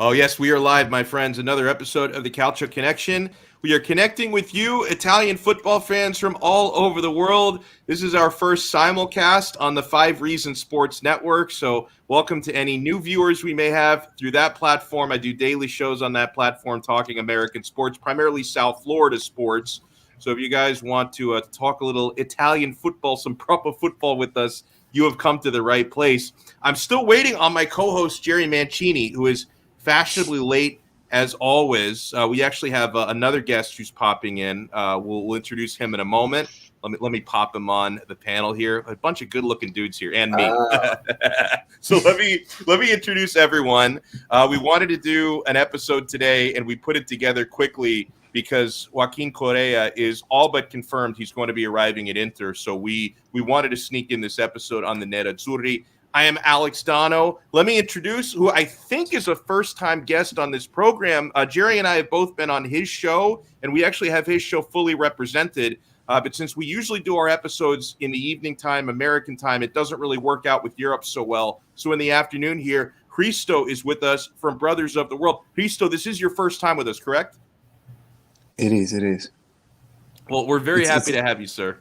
Oh, yes, we are live, my friends. Another episode of the Calcio Connection. We are connecting with you, Italian football fans from all over the world. This is our first simulcast on the 5 Reasons Sports Network. So, welcome to any new viewers we may have through that platform. I do daily shows on that platform talking American sports, primarily South Florida sports. So, if you guys want to talk a little Italian football, some proper football with us, you have come to the right place. I'm still waiting on my co host, Jerry Mancini, who is fashionably late as always. We actually have another guest who's popping in. We'll introduce him in a moment. Let me pop him on the panel here. A bunch of good-looking dudes here, and me. So let me introduce everyone. We wanted to do an episode today, and we put it together quickly because Joaquin Correa is all but confirmed he's going to be arriving at Inter. So we wanted to sneak in this episode on the Nerazzurri. I am Alex Donno. Let me introduce who I think is a first-time guest on this program. Jerry and I have both been on his show, and we actually have his show fully represented. But since we usually do our episodes in the evening time, American time, it doesn't really work out with Europe so well. So in the afternoon here, Hristo is with us from Brothers of the World. Hristo, this is your first time with us, correct? It is. Well, we're very happy to have you, sir.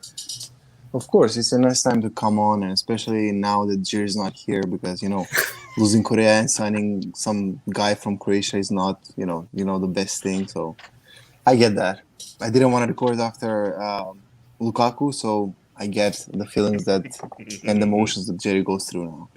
Of course, it's a nice time to come on, and especially now that Jerry's not here, because losing Korea and signing some guy from Croatia is not the best thing. So I get that. I didn't want to record after Lukaku, so I get the feelings that and the emotions that Jerry goes through now.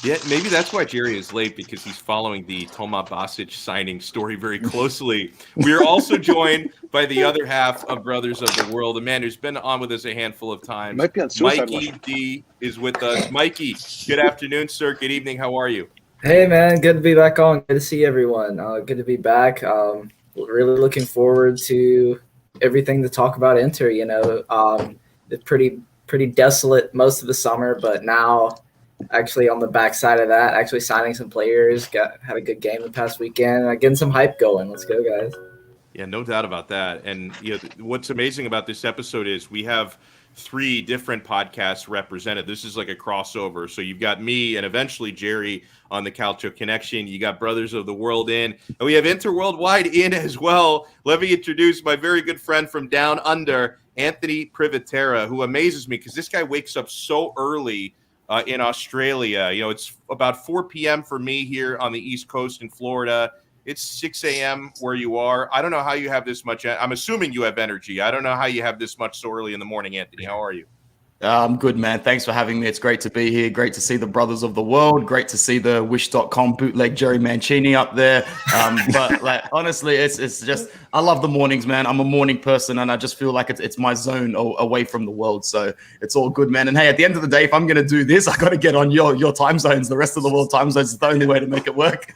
Yeah, maybe that's why Jerry is late, because he's following the Toma Basic signing story very closely. We are also joined by the other half of Brothers of the World, a man who's been on with us a handful of times. Might be on suicide Mikey watch. D is with us. Mikey, good afternoon, sir. Good evening. How are you? Hey, man. Good to be back on. Good to see everyone. Good to be back. Really looking forward to everything to talk about Inter. It's pretty desolate most of the summer, but now actually on the backside of that, actually signing some players, had a good game the past weekend, getting some hype going. Let's go, guys. Yeah, no doubt about that. And what's amazing about this episode is we have 3 different podcasts represented. This is like a crossover. So you've got me and eventually Jerry on the Calcio Connection. You got Brothers of the World in, and we have Inter Worldwide in as well. Let me introduce my very good friend from down under, Anthony Privatera, who amazes me because this guy wakes up so early in Australia. It's about 4 p.m. for me here on the East Coast in Florida. It's 6 a.m. where you are. I don't know how you have this much. I'm assuming you have energy. I don't know how you have this much so early in the morning, Anthony. How are you? I'm good, man. Thanks for having me. It's great to be here. Great to see the Brothers of the World. Great to see the Wish.com bootleg Jerry Mancini up there. But honestly, it's just, I love the mornings, man. I'm a morning person, and I just feel like it's my zone away from the world. So it's all good, man. And hey, at the end of the day, if I'm going to do this, I got to get on your time zones. The rest of the world time zones is the only way to make it work.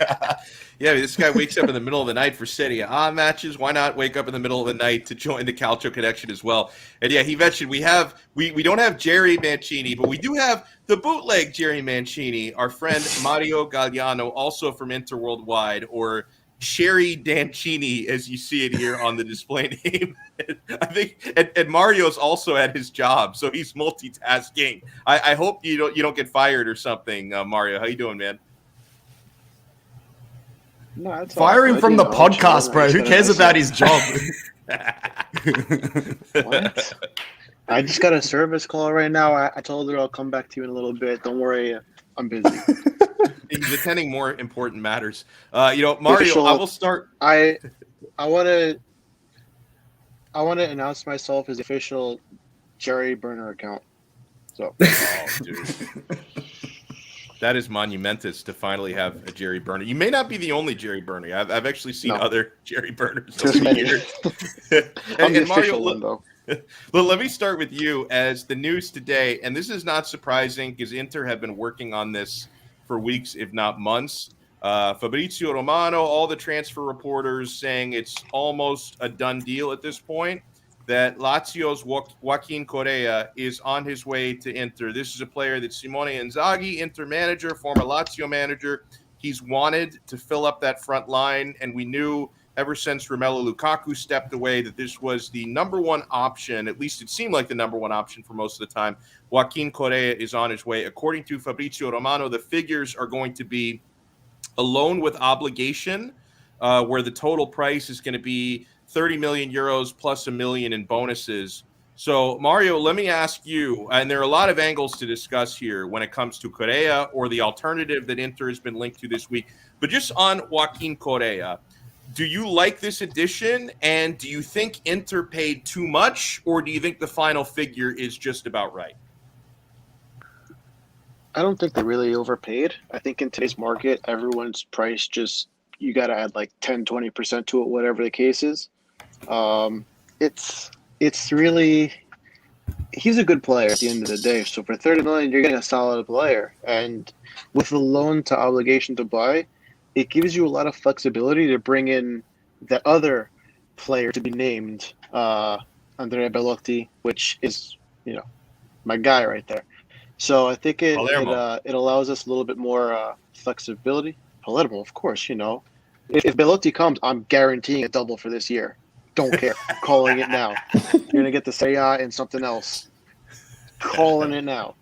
Yeah, this guy wakes up in the middle of the night for Serie A matches. Why not wake up in the middle of the night to join the Calcio Connection as well? And yeah, he mentioned we don't have Jerry Mancini, but we do have the bootleg Jerry Mancini, our friend Mario Gagliano, also from Inter Worldwide, or Sherry Dancini, as you see it here on the display name. I think, and Mario's also at his job, so he's multitasking. I hope you don't get fired or something, Mario. How you doing, man? No, Fire him from the podcast, bro. Who cares about his job? What? I just got a service call right now. I told her I'll come back to you in a little bit. Don't worry, I'm busy. He's attending more important matters. Mario, I will start. I want to announce myself as the official Jerry Burner account. So, dude. That is monumentous to finally have a Jerry Burner. You may not be the only Jerry Burner. I've actually seen other Jerry Burners over the years. I'm the official one, though. Well, let me start with you as the news today, and this is not surprising because Inter have been working on this for weeks, if not months. Fabrizio Romano, all the transfer reporters saying it's almost a done deal at this point, that Lazio's Joaquin Correa is on his way to Inter. This is a player that Simone Inzaghi, Inter manager, former Lazio manager, he's wanted to fill up that front line, and we knew ever since Romelu Lukaku stepped away that this was the number one option. At least it seemed like the number one option for most of the time. Joaquin Correa is on his way. According to Fabrizio Romano, the figures are going to be a loan with obligation, where the total price is going to be 30 million euros plus $1 million in bonuses. So, Mario, let me ask you, and there are a lot of angles to discuss here when it comes to Correa or the alternative that Inter has been linked to this week, but just on Joaquin Correa, do you like this addition, and do you think Inter paid too much, or do you think the final figure is just about right? I don't think they really overpaid. I think in today's market, everyone's price just, you got to add like 10, 20% to it, whatever the case is. It's really, he's a good player at the end of the day. So for 30 million, you're getting a solid player. And with the loan to obligation to buy, it gives you a lot of flexibility to bring in the other player to be named, Andrea Bellotti, which is, my guy right there. So I think it allows us a little bit more flexibility. Palermo, of course, If Bellotti comes, I'm guaranteeing a double for this year. Don't care. Calling it now. You're going to get the Serie A and something else. Calling it now.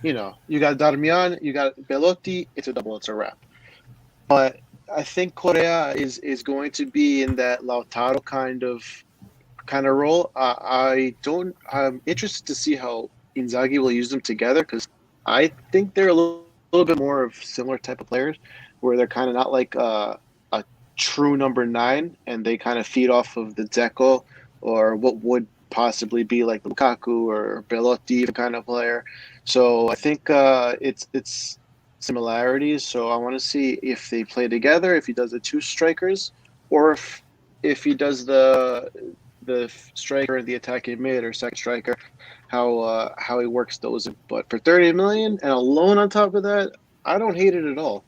You got Darmian, you got Bellotti, it's a double, it's a wrap. But I think Correa is going to be in that Lautaro kind of role. I'm interested to see how Inzaghi will use them together, because I think they're a little bit more of similar type of players, where they're kind of not like a true number 9, and they kind of feed off of the Dzeko or what would possibly be like Lukaku or Bellotti kind of player. So I think it's similarities. So I want to see if they play together, if he does the 2 strikers, or if he does the striker, the attacking mid or second striker, how he works those. But for 30 million and a loan on top of that, I don't hate it at all.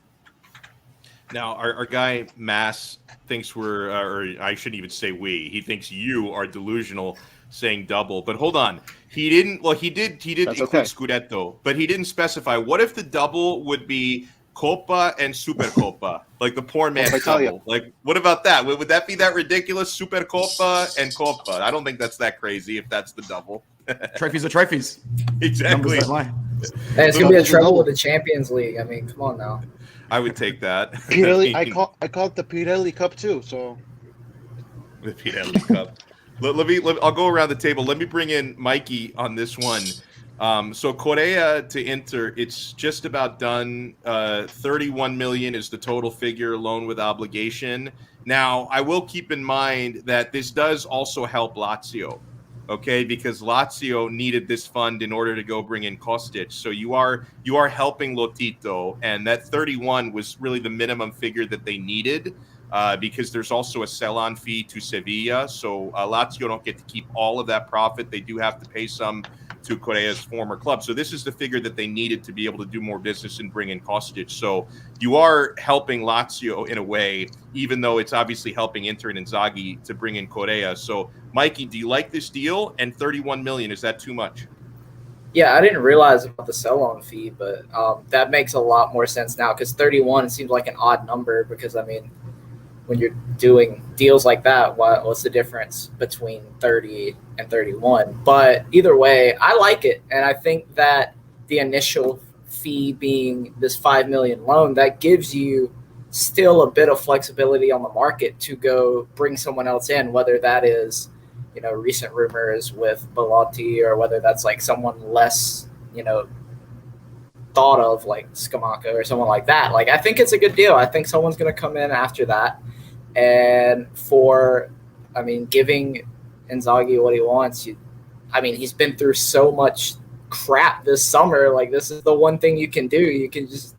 Now, our guy Mass thinks or I shouldn't even say we. He thinks you are delusional saying double. But hold on, he didn't. Well, he did That's include okay. Scudetto, but he didn't specify. What if the double would be Coppa and Supercoppa, like the poor man's double? Like, what about that? Would that be that ridiculous? Supercoppa and Coppa. I don't think that's that crazy if that's the double. Trophies are trophies. Exactly. Hey, it's gonna be a treble with the Champions League. I mean, come on now. I would take that. Pirelli, I call it the Pirelli Cup too. So the Pirelli Cup. I'll go around the table. Let me bring in Mikey on this one. So Correa to Inter, it's just about done. 31 million is the total figure, loan with obligation. Now, I will keep in mind that this does also help Lazio, okay? Because Lazio needed this fund in order to go bring in Kostic. So you are helping Lotito, and that 31 was really the minimum figure that they needed. Because there's also a sell-on fee to Sevilla. So Lazio don't get to keep all of that profit. They do have to pay some to Correa's former club. So this is the figure that they needed to be able to do more business and bring in Kostic. So you are helping Lazio in a way, even though it's obviously helping Inter and Inzaghi to bring in Correa. So, Mikey, do you like this deal? And 31 million, is that too much? Yeah, I didn't realize about the sell-on fee, but that makes a lot more sense now, because 31 seems like an odd number, because, I mean, when you're doing deals like that, what's the difference between 30 and 31? But either way, I like it. And I think that the initial fee being this 5 million loan, that gives you still a bit of flexibility on the market to go bring someone else in, whether that is, recent rumors with Bellotti, or whether that's like someone less, thought of, like Scamacca or someone like that. Like, I think it's a good deal. I think someone's going to come in after that. And giving Inzaghi what he wants, he's been through so much crap this summer. Like, this is the one thing you can do. You can just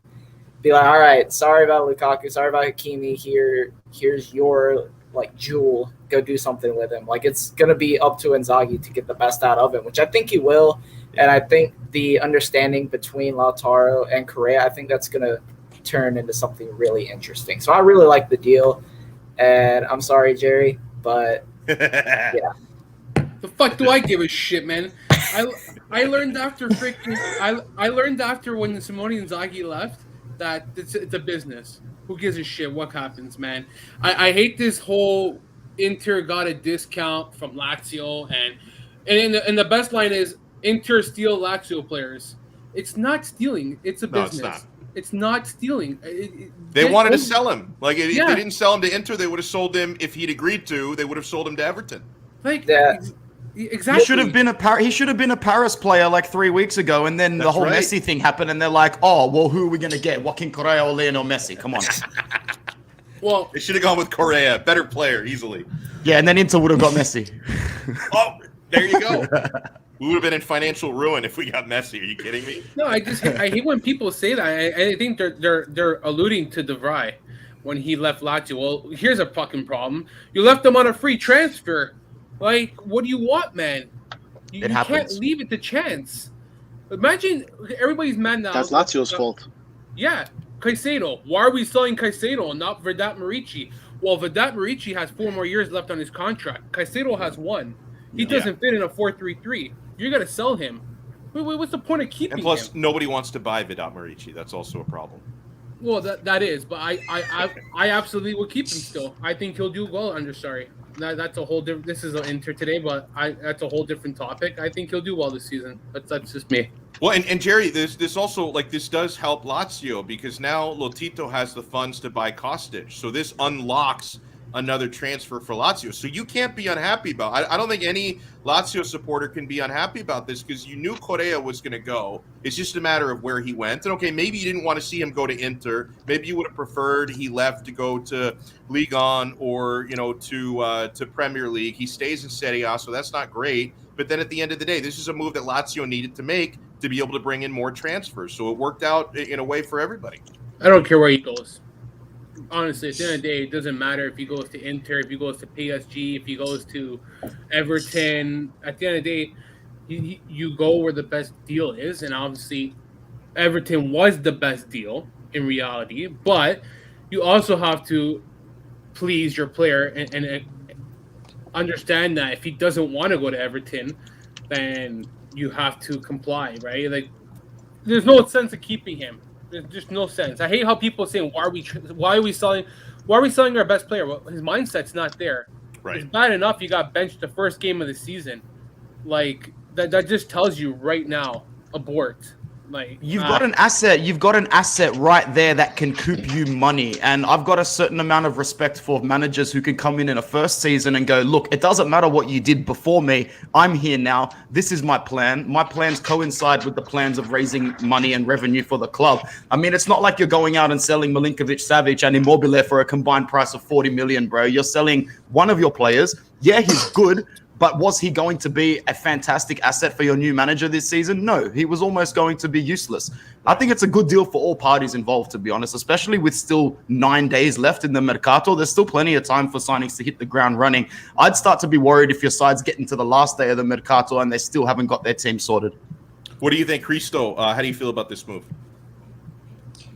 be like, all right, sorry about Lukaku, sorry about Hakimi. Here's your, like, jewel. Go do something with him. Like, it's going to be up to Inzaghi to get the best out of him, which I think he will. And I think the understanding between Lautaro and Correa, I think that's going to turn into something really interesting. So I really like the deal. And I'm sorry, Jerry, but yeah. The fuck do I give a shit, man? I learned after I learned after when Simone Inzaghi left that it's a business. Who gives a shit what happens, man? I hate this whole Inter got a discount from Lazio, and the best line is Inter steal Lazio players. It's not stealing. It's a business. It's not stealing. They wanted to sell him. Like if Yeah. they didn't sell him to Inter, they would have sold him. If he'd agreed to, they would have sold him to Everton. Like Yeah. exactly. He should have been a Paris player like 3 weeks ago, and then the That's whole right. Messi thing happened, and they're like, "Oh, well, who are we gonna get? Joaquin Correa or Lionel Messi? Come on." Well, They should have gone with Correa, better player, easily. Yeah, and then Inter would have got Messi. Oh, there you go. We would have been in financial ruin if we got Messi. Are you kidding me? no, I hate when people say that. I think they're alluding to De Vrij when he left Lazio. Well, here's a fucking problem. You left him on a free transfer. Like, what do you want, man? You can't happens. leave it to chance. Imagine everybody's mad now. That's Lazio's fault. Yeah, Caicedo. Why are we selling Caicedo and not Vedat Marici? Well, Vedat Marici has 4 more years left on his contract. Caicedo has 1. He doesn't fit in a 4-3-3. You're gonna sell him. What's the point of keeping And plus, him? nobody wants to buy Vedat Marici. That's also a problem. Well, that is, but I absolutely will keep him still. I think he'll do well under Sarri. That's a whole different. This is an Inter today, but that's a whole different topic. I think he'll do well this season. That's just me. Well, and Jerry, this also like this does help Lazio because now Lotito has the funds to buy Kostic, so this unlocks another transfer for Lazio. So you can't be unhappy about. I don't think any Lazio supporter can be unhappy about this because you knew Correa was going to go. It's just a matter of where he went. And okay, maybe you didn't want to see him go to Inter. Maybe you would have preferred he left to go to Ligue 1 or to Premier League. He stays in Serie A, so that's not great. But then at the end of the day, this is a move that Lazio needed to make to be able to bring in more transfers. So it worked out in a way for everybody. I don't care where he goes. Honestly, at the end of the day, it doesn't matter if he goes to Inter, if he goes to PSG, if he goes to Everton. At the end of the day, you go where the best deal is, and obviously, Everton was the best deal in reality. But you also have to please your player and understand that if he doesn't want to go to Everton, then you have to comply, right? Like, there's no sense of keeping him. There's just no sense. I hate how people say, "Why are we selling our best player?" Well, his mindset's not there. Right. It's bad enough you got benched the first game of the season. Like that just tells you right now, abort. Like You've got an asset right there that can coop you money. And I've got a certain amount of respect for managers who can come in a first season and go, look, it doesn't matter what you did before me. I'm here now. This is my plan. My plans coincide with the plans of raising money and revenue for the club. I mean, it's not like you're going out and selling Milinkovic-Savic and Immobile for a combined price of 40 million, bro. You're selling one of your players. Yeah, he's good. But was he going to be a fantastic asset for your new manager this season? No, he was almost going to be useless. I think it's a good deal for all parties involved, to be honest, especially with still 9 days left in the Mercato. There's still plenty of time for signings to hit the ground running. I'd start to be worried if your side's getting to the last day of the Mercato and they still haven't got their team sorted. What do you think, Christo? How do you feel about this move?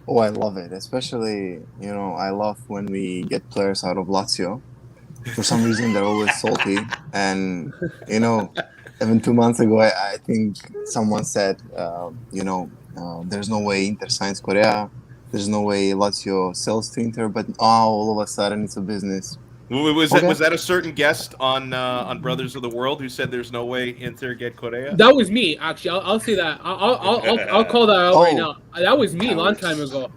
Oh, I love it. Especially, I love when we get players out of Lazio. For some reason, they're always salty. And, even 2 months ago, I think someone said, there's no way Inter signs Correa. There's no way Lazio sells to Inter. But all of a sudden, it's a business. Was that a certain guest on Brothers of the World who said there's no way Inter get Correa? that was me, actually. I'll say that. I'll call that out right now. That was me a long time ago.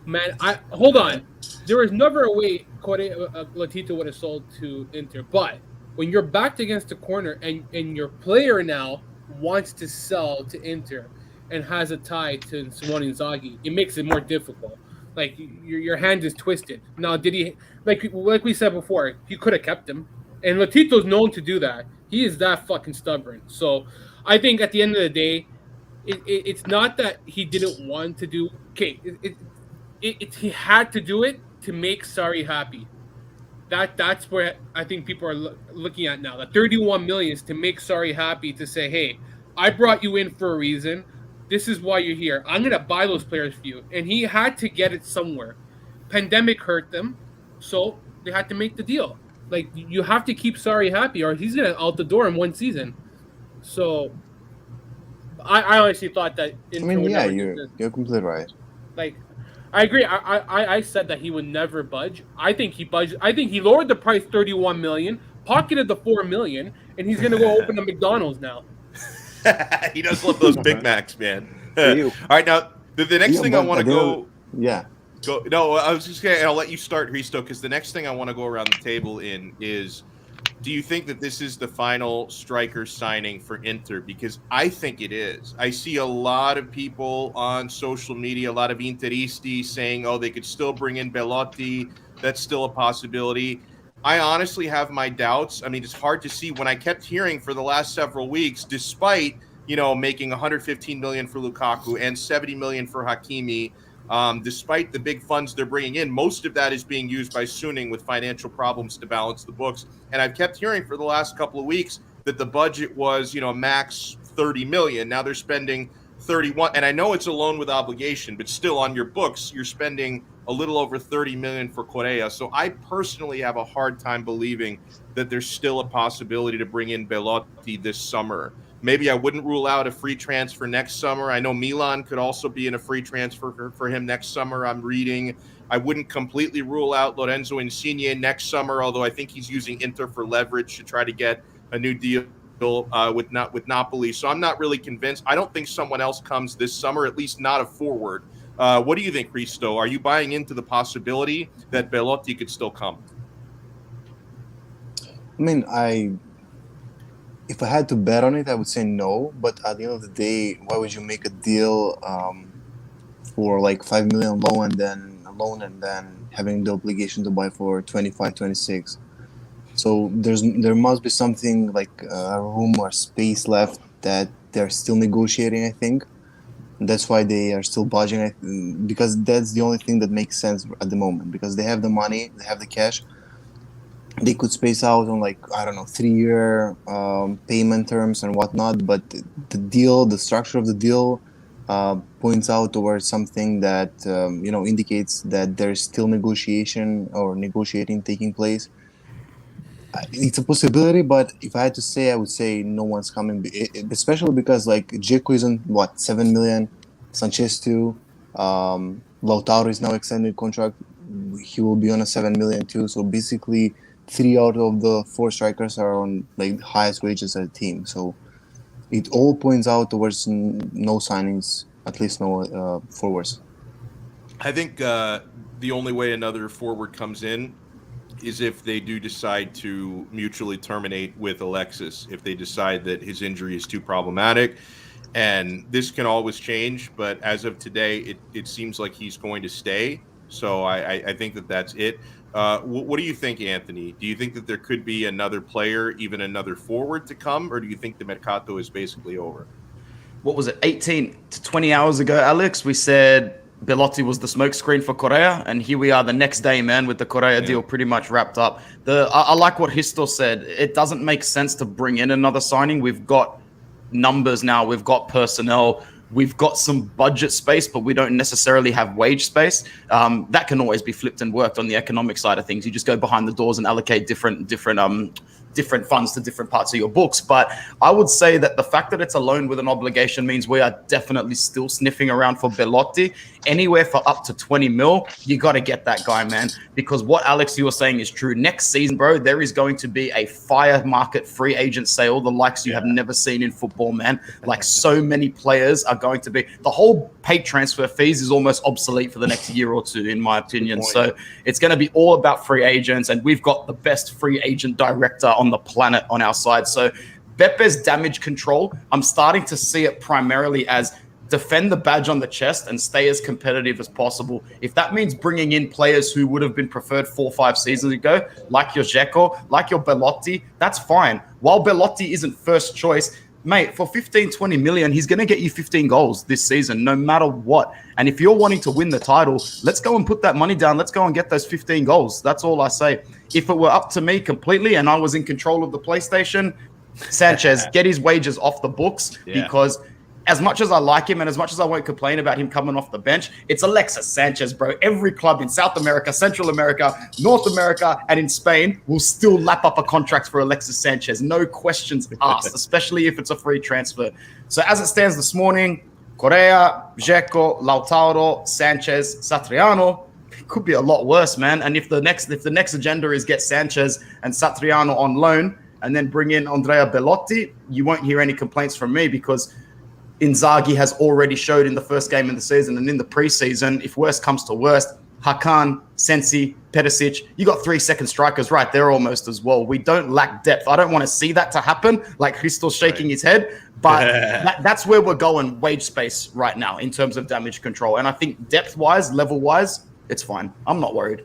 Man, hold on. There was never a way Lotito would have sold to Inter. But when you're backed against the corner and your player now wants to sell to Inter and has a tie to Simone Inzaghi, it makes it more difficult. Like your hand is twisted. Now, did he like we said before? He could have kept him, and Lotito's known to do that. He is that fucking stubborn. So I think at the end of the day, it's not that he didn't want to do. Okay, he had to do it to make Sarri happy. That's where I think people are looking at now. The 31 million is to make Sarri happy, to say, hey, I brought you in for a reason. This is why you're here. I'm going to buy those players for you. And he had to get it somewhere. Pandemic hurt them, so they had to make the deal. Like, you have to keep Sarri happy or he's going to out the door in one season. So I honestly thought that you're completely right. Like, I agree. I said that he would never budge. I think he budged. I think he lowered the price 31 million, pocketed the 4 million, and he's gonna go open a McDonald's now. He does love those Big Macs, man. For you. All right, now The next thing I want to go. Yeah. No, I was just gonna. I'll let you start, Hristo, because the next thing I want to go around the table in is, do you think that this is the final striker signing for Inter? Because I think it is. I see a lot of people on social media, a lot of Interisti saying, "Oh, they could still bring in Belotti. That's still a possibility." I honestly have my doubts. I mean, it's hard to see when I kept hearing for the last several weeks, despite making 115 million for Lukaku and 70 million for Hakimi. Despite the big funds they're bringing in, most of that is being used by Suning with financial problems to balance the books. And I've kept hearing for the last couple of weeks that the budget was, max 30 million. Now they're spending 31. And I know it's a loan with obligation, but still on your books, you're spending a little over 30 million for Correa. So I personally have a hard time believing that there's still a possibility to bring in Belotti this summer. Maybe I wouldn't rule out a free transfer next summer. I know Milan could also be in a free transfer for him next summer, I'm reading. I wouldn't completely rule out Lorenzo Insigne next summer, although I think he's using Inter for leverage to try to get a new deal with Napoli. So I'm not really convinced. I don't think someone else comes this summer, at least not a forward. What do you think, Hristo? Are you buying into the possibility that Belotti could still come? I mean, if I had to bet on it, I would say no. But at the end of the day, why would you make a deal for like 5 million loan and then having the obligation to buy for 25, 26? So there must be something like a room or space left that they're still negotiating, I think. And that's why they are still budging, because that's the only thing that makes sense at the moment, because they have the money, they have the cash. They could space out on 3-year payment terms and whatnot, but the structure of the deal points out towards something that indicates that there's still negotiating taking place. It's a possibility, but if I had to say, I would say no one's coming, especially because Dzeko is on 7 million, Sanchez too, Lautaro is now extended contract, he will be on a 7 million too. So basically, 3 out of the 4 strikers are on the highest wages at the team. So it all points out towards no signings, at least no forwards. I think the only way another forward comes in is if they do decide to mutually terminate with Alexis, if they decide that his injury is too problematic. And this can always change, but as of today, it seems like he's going to stay. So I think that's it. What do you think, Anthony? Do you think that there could be another player, even another forward to come, or do you think the Mercato is basically over? What was it, 18 to 20 hours ago, Alex? We said Belotti was the smokescreen for Correa, and here we are the next day, man, with the Correa deal pretty much wrapped up. I like what Hristo said. It doesn't make sense to bring in another signing. We've got numbers now. We've got personnel. We've got some budget space, but we don't necessarily have wage space. That can always be flipped and worked on the economic side of things. You just go behind the doors and allocate different funds to different parts of your books. But I would say that the fact that it's a loan with an obligation means we are definitely still sniffing around for Belotti. Anywhere for up to 20 mil, you got to get that guy, man. Because what Alex, you were saying is true. Next season, bro, there is going to be a fire market free agent sale, the likes you have never seen in football, man. So many players are going to be, the whole paid transfer fees is almost obsolete for the next year or two, in my opinion. So it's going to be all about free agents, and we've got the best free agent director on the planet on our side. So Bepe's damage control, I'm starting to see it primarily as defend the badge on the chest and stay as competitive as possible. If that means bringing in players who would have been preferred 4 or 5 seasons ago, like your Dzeko, like your Belotti, that's fine. While Belotti isn't first choice, mate, for 15, 20 million, he's going to get you 15 goals this season, no matter what. And if you're wanting to win the title, let's go and put that money down. Let's go and get those 15 goals. That's all I say. If it were up to me completely and I was in control of the PlayStation, Sanchez, get his wages off the books, because as much as I like him and as much as I won't complain about him coming off the bench, it's Alexis Sanchez, bro. Every club in South America, Central America, North America, and in Spain will still lap up a contract for Alexis Sanchez. No questions asked, especially if it's a free transfer. So as it stands this morning, Correa, Dzeko, Lautaro, Sanchez, Satriano, it could be a lot worse, man. And if the next agenda is get Sanchez and Satriano on loan and then bring in Andrea Belotti, you won't hear any complaints from me, because Inzaghi has already showed in the first game of the season and in the preseason, if worst comes to worst, Hakan, Sensi, Perisic, you got 3 second strikers right there almost as well. We don't lack depth. I don't want to see that to happen, like Christo's shaking his head, but that's where we're going wage space right now in terms of damage control. And I think depth-wise, level-wise, it's fine. I'm not worried.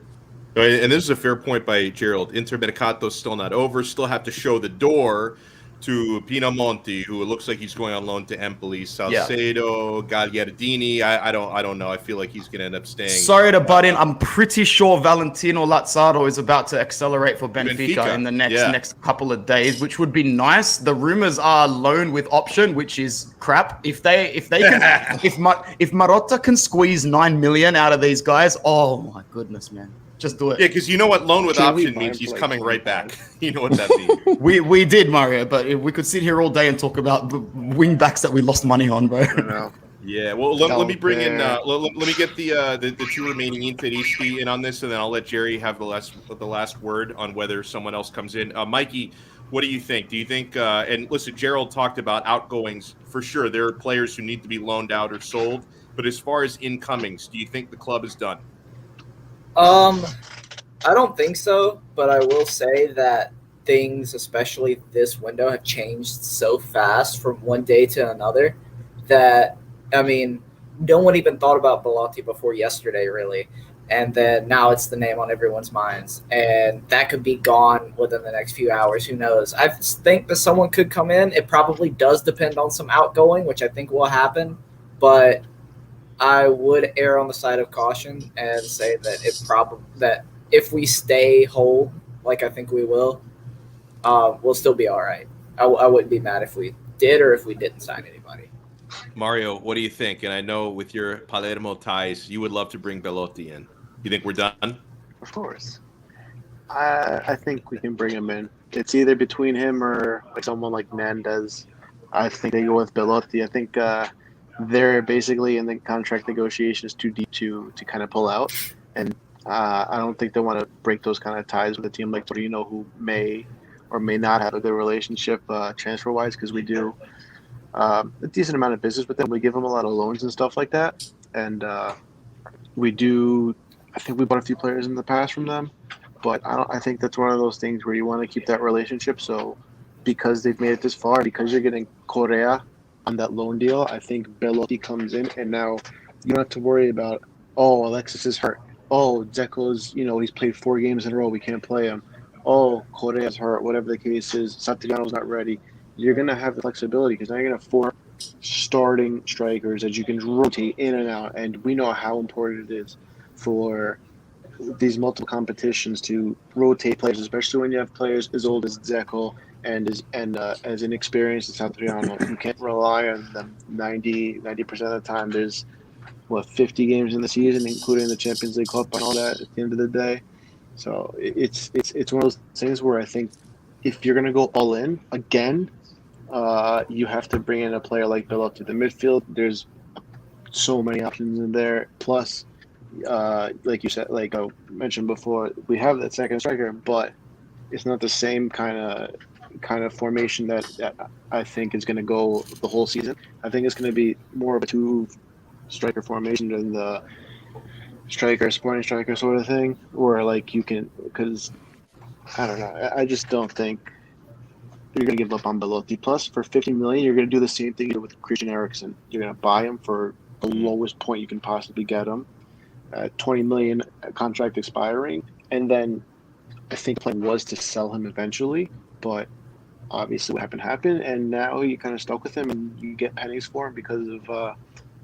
And this is a fair point by Gerald. Intermercato's still not over. Still have to show the door to Pinamonti, who it looks like he's going on loan to Empoli. Salcedo, Gagliardini. I don't know. I feel like he's going to end up staying. Sorry to butt in. I'm pretty sure Valentino Lazzaro is about to accelerate for Benfica. In the next couple of days, which would be nice. The rumors are loan with option, which is crap. If Marotta can squeeze 9 million out of these guys, oh my goodness, man. Just do it. Yeah, because you know what loan with option means. He's coming right back. You know what that means. we did, Mario, but we could sit here all day and talk about the wing backs that we lost money on, bro. Yeah, well, let me bring in. Let me get the 2 remaining Interisti in on this, and then I'll let Jerry have the last word on whether someone else comes in. Mikey, what do you think? Do you think? And listen, Gerald talked about outgoings for sure. There are players who need to be loaned out or sold, but as far as incomings, do you think the club is done? I don't think so, but I will say that things, especially this window, have changed so fast from one day to another that, I mean, no one even thought about Belotti before yesterday, really. And then now it's the name on everyone's minds. And that could be gone within the next few hours. Who knows? I think that someone could come in. It probably does depend on some outgoing, which I think will happen. But I would err on the side of caution and say that if we stay whole, like I think we will, we'll still be all right. I wouldn't be mad if we did or if we didn't sign anybody. Mario, what do you think? And I know with your Palermo ties, you would love to bring Belotti in. You think we're done? Of course. I think we can bring him in. It's either between him or like someone like Nandez. I think they go with Belotti. I think they're basically in the contract negotiations too deep to kind of pull out. And I don't think they want to break those kind of ties with a team like Torino, who may or may not have a good relationship transfer-wise, because we do a decent amount of business with them. We give them a lot of loans and stuff like that. And we do – I think we bought a few players in the past from them. But I think that's one of those things where you want to keep that relationship. So because they've made it this far, because you're getting Correa on that loan deal, I think Belotti comes in, and now you don't have to worry about, oh, Alexis is hurt. Oh, Dzeko's, he's played 4 games in a row. We can't play him. Oh, Correa's hurt, whatever the case is. Santillano's not ready. You're going to have the flexibility because now you're going to have 4 starting strikers that you can rotate in and out. And we know how important it is for these multiple competitions to rotate players, especially when you have players as old as Dzeko and as inexperienced as Santillano. You can't rely on them 90% of the time. There's 50 games in the season, including the Champions League Cup and all that at the end of the day. So it's one of those things where I think if you're going to go all in again, you have to bring in a player like Belotti. The midfield, there's so many options in there. Plus, like you said, like I mentioned before, we have that second striker, but it's not the same kind of formation that I think is going to go the whole season. I think it's going to be more of a 2-striker formation than the sporting striker sort of thing, or like you can, because I don't know. I just don't think you're going to give up on Belotti. Plus, for 50 million, you're going to do the same thing with Christian Eriksen. You're going to buy him for the lowest point you can possibly get him. 20 million contract expiring, and then I think the plan was to sell him eventually, but obviously what happened, and now you kind of stuck with him, and you get pennies for him because of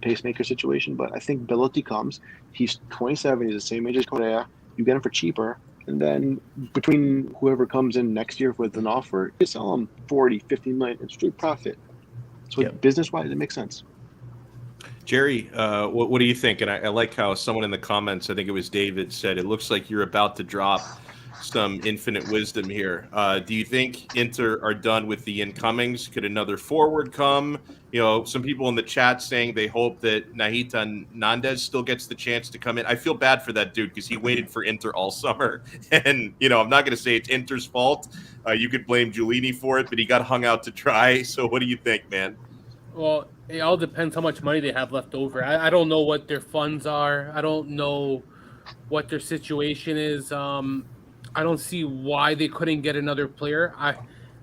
pacemaker situation. But I think Belotti comes. He's 27. He's the same age as Correa. You get him for cheaper, and then between whoever comes in next year with an offer, you sell him 40, 50 million in straight profit. So business-wise, it makes sense. Jerry, what do you think? And I like how someone in the comments, I think it was David, said it looks like you're about to drop some infinite wisdom here. Do you think Inter are done with the incomings? Could another forward come? Some people in the chat saying they hope that Nahita Nandez still gets the chance to come in. I feel bad for that dude because he waited for Inter all summer. And, I'm not going to say it's Inter's fault. You could blame Giulini for it, but he got hung out to dry. So what do you think, man? Well, it all depends how much money they have left over. I don't know what their funds are. I don't know what their situation is. I don't see why they couldn't get another player.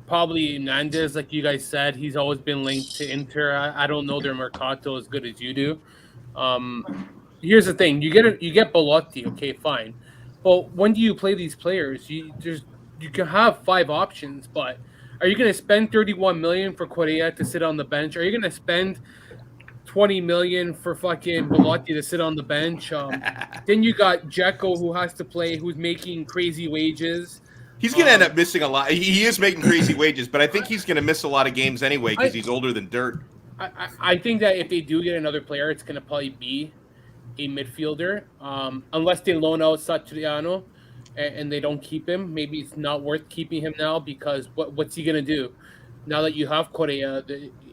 Probably Hernandez, like you guys said, he's always been linked to Inter. I don't know their Mercato as good as you do. Here's the thing: you get Belotti, okay, fine, but when do you play these players? You can have 5 options, but are you going to spend 31 million for Correa to sit on the bench? Are you going to spend 20 million for fucking Belotti to sit on the bench? Then you got Dzeko who has to play, who's making crazy wages. He's going to end up missing a lot. He is making crazy wages, but I think he's going to miss a lot of games anyway because he's older than dirt. I think that if they do get another player, it's going to probably be a midfielder, unless they loan out Satriano and they don't keep him. Maybe it's not worth keeping him now because what's he going to do? Now that you have Correa,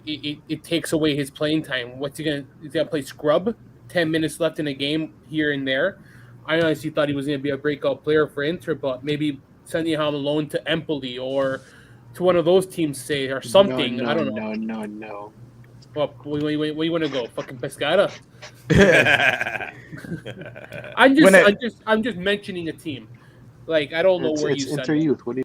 it takes away his playing time. What's he going to – he's going to play scrub, 10 minutes left in a game here and there. I honestly thought he was going to be a breakout player for Inter, but maybe sending him on loan to Empoli or to one of those teams, say, or something. No, I don't know. No. Well, where you want to go? Fucking Pescara? I'm just mentioning a team. Like, I don't know where you Inter send youth. What do you?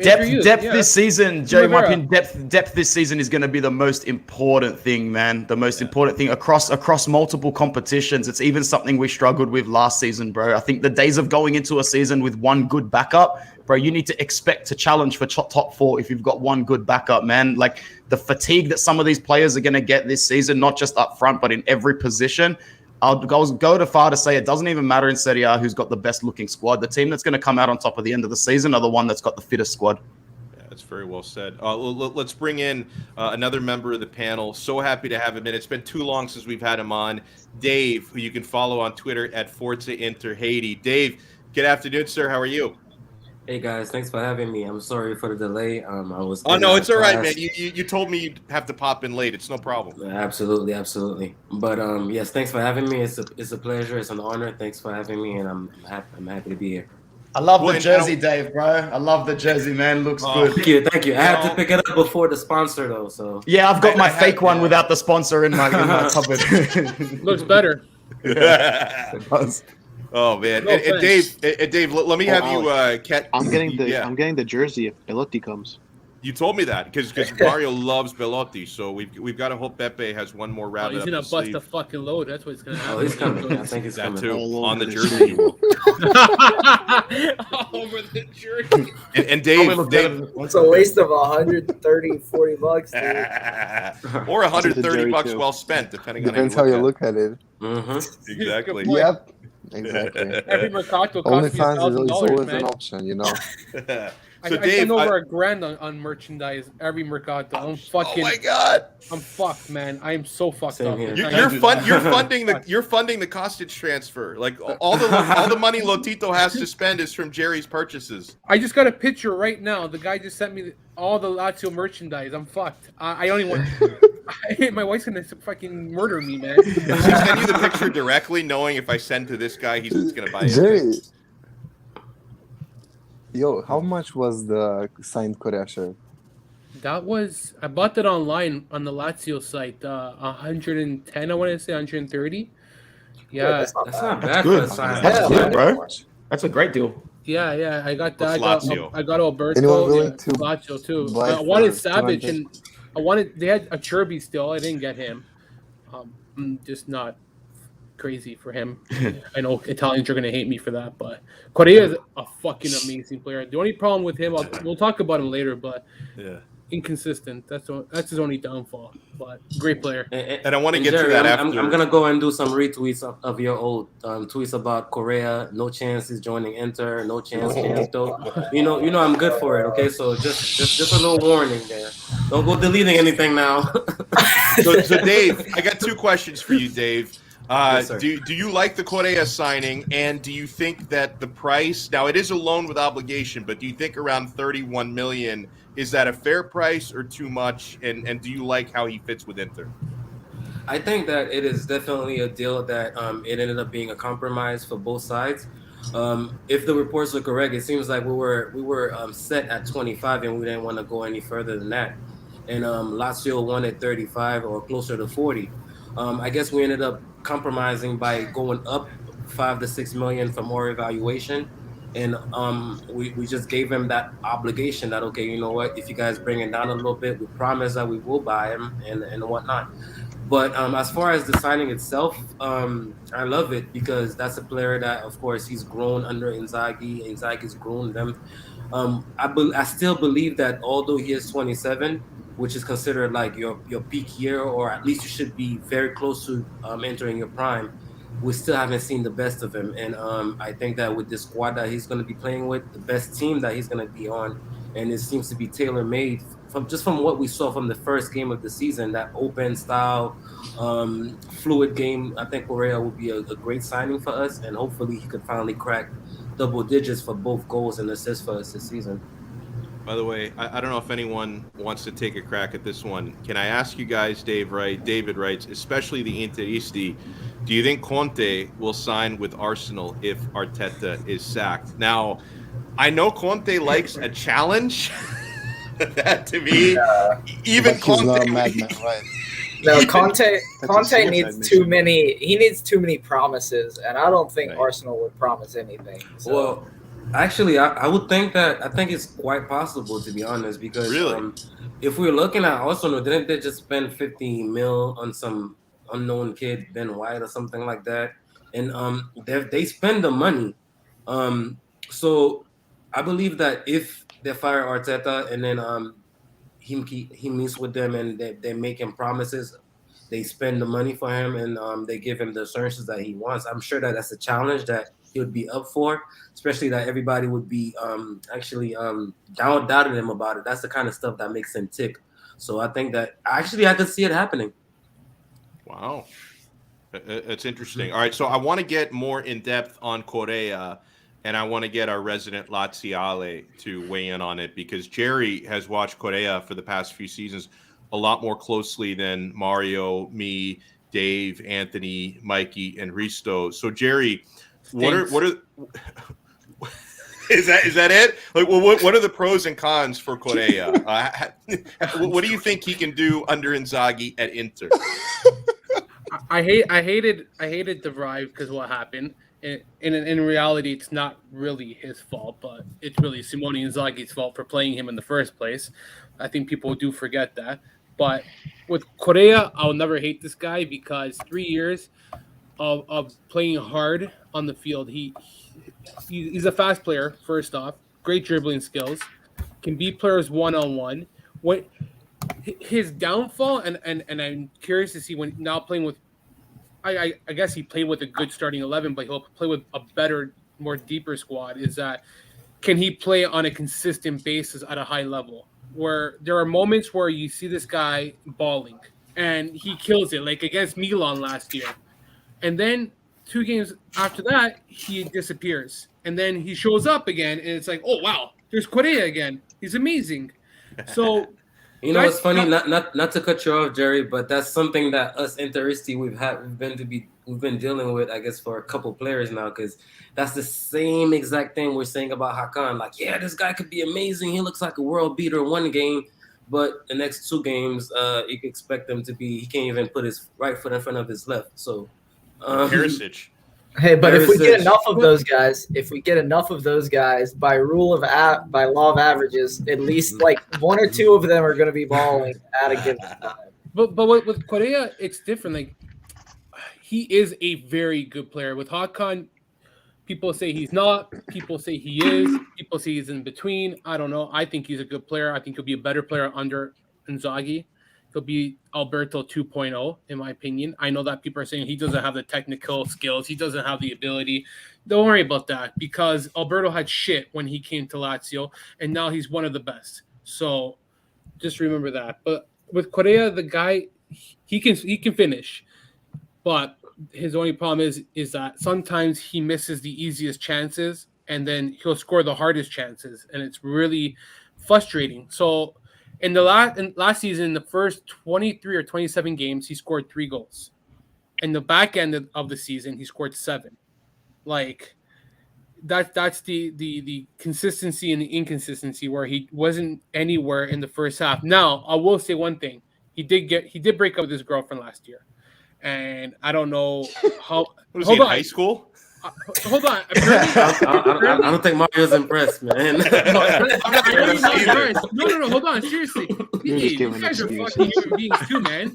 Depth this season, Joe. In my opinion, depth this season is going to be the most important thing, man. The most important thing across multiple competitions. It's even something we struggled with last season, bro. I think the days of going into a season with one good backup, bro, you need to expect to challenge for top 4 if you've got one good backup, man. Like the fatigue that some of these players are going to get this season, not just up front, but in every position. I'll go to far to say it doesn't even matter in Serie A who's got the best looking squad. The team that's going to come out on top at the end of the season are the one that's got the fittest squad. Yeah, that's very well said. Let's bring in another member of the panel. So happy to have him in. It's been too long since we've had him on. Dave, who you can follow on Twitter at Forza Inter Haiti. Dave, good afternoon, sir. How are you? Hey guys, thanks for having me. I'm sorry for the delay. I was. Oh no, it's all right, man. You told me you'd have to pop in late. It's no problem. Absolutely. But yes, thanks for having me. It's a pleasure. It's an honor. Thanks for having me, and I'm happy to be here. I love the jersey, Dave, bro. I love the jersey, man. Looks good. Thank you. I had to pick it up before the sponsor, though. So yeah, I've got my fake one without the sponsor in my cupboard. Looks better. It does. Oh man, and Dave, let me have you. I'm getting the jersey if Belotti comes. You told me that because Mario loves Belotti, so we've got to hope Pepe has one more rabbit. He's gonna bust a fucking load. That's what's gonna happen. Oh, he's coming. I think he's that coming. too on the jersey. jersey. All over the jersey. And Dave, it's a waste of 130, 40 bucks, dude. or 130 bucks well spent, depending Depends on how you look at it. Mm-hmm. Exactly. Yep. Exactly. Every Mercato costs me OnlyFans is always $1,000, man. an option, you know. So I Dave, spend over $1,000 on merchandise every Mercato. I'm fucking. Oh my god! I'm fucked, man. I am so fucked Same up. here. You're funding the Kostic transfer. Like all the money Lotito has to spend is from Jerry's purchases. I just got a picture right now. The guy just sent me all the Lazio merchandise. I'm fucked. I don't even want. My wife's gonna fucking murder me, man. Does he send you the picture directly, knowing if I send to this guy, he's gonna buy it? Jerry. Yo, how much was the signed Correa shirt? That was I bought that online on the Lazio site. 110, I want to say 130. Yeah, That's not bad good. for a sign. That's good, bro. That's a great deal. yeah. I got that. Lazio? I got Alberto. Anyone willing and to Lazio too. buy I wanted for Savage 200? and they had a Cherby still. I didn't get him. I'm just not crazy for him. I know Italians are gonna hate me for that, but Correa is a fucking amazing player. The only problem with him, we'll talk about him later, but inconsistent. That's his only downfall. But great player. And I want to get Jerry, to that I'm after. gonna go and do some retweets of your old tweets about Correa. No chance he's joining Inter. No chance Benito. You know I'm good for it. Okay, so just a little warning there. Don't go deleting anything now. So Dave, I got 2 questions for you, Dave. Yes, sir. Do you like the Correa signing, and do you think that the price, now it is a loan with obligation, but do you think around 31 million, is that a fair price or too much, and do you like how he fits with Inter? I think that it is definitely a deal that it ended up being a compromise for both sides. If the reports are correct, it seems like we were set at 25 and we didn't want to go any further than that. and Lazio won at 35 or closer to 40. I guess we ended up compromising by going up 5 to 6 million from our evaluation. And we just gave him that obligation that, okay, you know what, if you guys bring it down a little bit, we promise that we will buy him and whatnot. But as far as the signing itself, I love it because that's a player that, of course, he's grown under Inzaghi. Inzaghi's grown them. I still believe that although he is 27, which is considered like your peak year, or at least you should be very close to entering your prime, we still haven't seen the best of him. And I think that with the squad that he's going to be playing with, the best team that he's going to be on, and it seems to be tailor made from what we saw from the first game of the season, that open style, fluid game. I think Correa will be a great signing for us, and hopefully he could finally crack double digits for both goals and assists for us this season. By the way, I don't know if anyone wants to take a crack at this one. Can I ask you guys, David writes, especially the Interisti, do you think Conte will sign with Arsenal if Arteta is sacked? Now, I know Conte likes a challenge. That to me, even But he's Conte. not a madman, right? No, Conte Conte needs too many. He needs too many promises, and I don't think Right. Arsenal would promise anything. So. Well, actually, I would think that I think it's quite possible, to be honest, because Really? if we're looking at Arsenal, didn't they just spend 50 mil on some unknown kid, Ben White or something like that? And they spend the money. So I believe that if they fire Arteta and then he meets with them and they make him promises, they spend the money for him, and they give him the assurances that he wants. I'm sure that that's a challenge that he would be up for, especially that everybody would be actually doubting him about it. That's the kind of stuff that makes him tick. So I think that actually I could see it happening. Wow. That's interesting. All right, so I want to get more in depth on Correa, and I want to get our resident Laziale to weigh in on it because Jerry has watched Correa for the past few seasons a lot more closely than Mario, me, Dave, Anthony, Mikey, and Risto. So Jerry, what are is that it? Like, well, what are the pros and cons for Correa? What do you think he can do under Inzaghi at Inter? I hated the drive because what happened. In reality, it's not really his fault, but it's really Simone Inzaghi's fault for playing him in the first place. I think people do forget that. But with Correa, I'll never hate this guy because 3 years of playing hard on the field. He's a fast player, first off. Great dribbling skills. Can beat players one-on-one. What his downfall, and I'm curious to see when now playing with I guess he played with a good starting 11, but he'll play with a better, more deeper squad. Is that can he play on a consistent basis at a high level? Where there are moments where you see this guy balling and he kills it, like against Milan last year, and then 2 games after that he disappears, and then he shows up again, and it's like, oh wow, there's Correa again. He's amazing. So. You know, it's funny, not to cut you off, Jerry, but that's something that us Interisti we've been dealing with, I guess, for a couple players now, because that's the same exact thing we're saying about Hakan. Like, yeah, this guy could be amazing. He looks like a world beater one game, but the next 2 games, you can expect him to be. He can't even put his right foot in front of his left. So, Perisic. Hey, but if we get enough of those guys, by by law of averages, at least like 1 or 2 of them are going to be balling at a given time. But with Correa, it's different. Like, he is a very good player. With Hakan, people say he's not. People say he is. People say he's in between. I don't know. I think he's a good player. I think he'll be a better player under Inzaghi. He'll be Alberto 2.0, in my opinion. I know that people are saying he doesn't have the technical skills. He doesn't have the ability. Don't worry about that because Alberto had shit when he came to Lazio, and now he's one of the best. So just remember that. But with Correa, the guy, he can finish. But his only problem is that sometimes he misses the easiest chances, and then he'll score the hardest chances, and it's really frustrating. So in the last season, in the first 23 or 27 games, he scored 3 goals. In the back end of the season, he scored 7. Like, that's the consistency and the inconsistency where he wasn't anywhere in the first half. Now, I will say one thing: he did break up with his girlfriend last year, and I don't know how. Was he in high school? Hold on. I don't think Mario's impressed, man. No. Hold on. Seriously, you guys are fucking human beings too, man.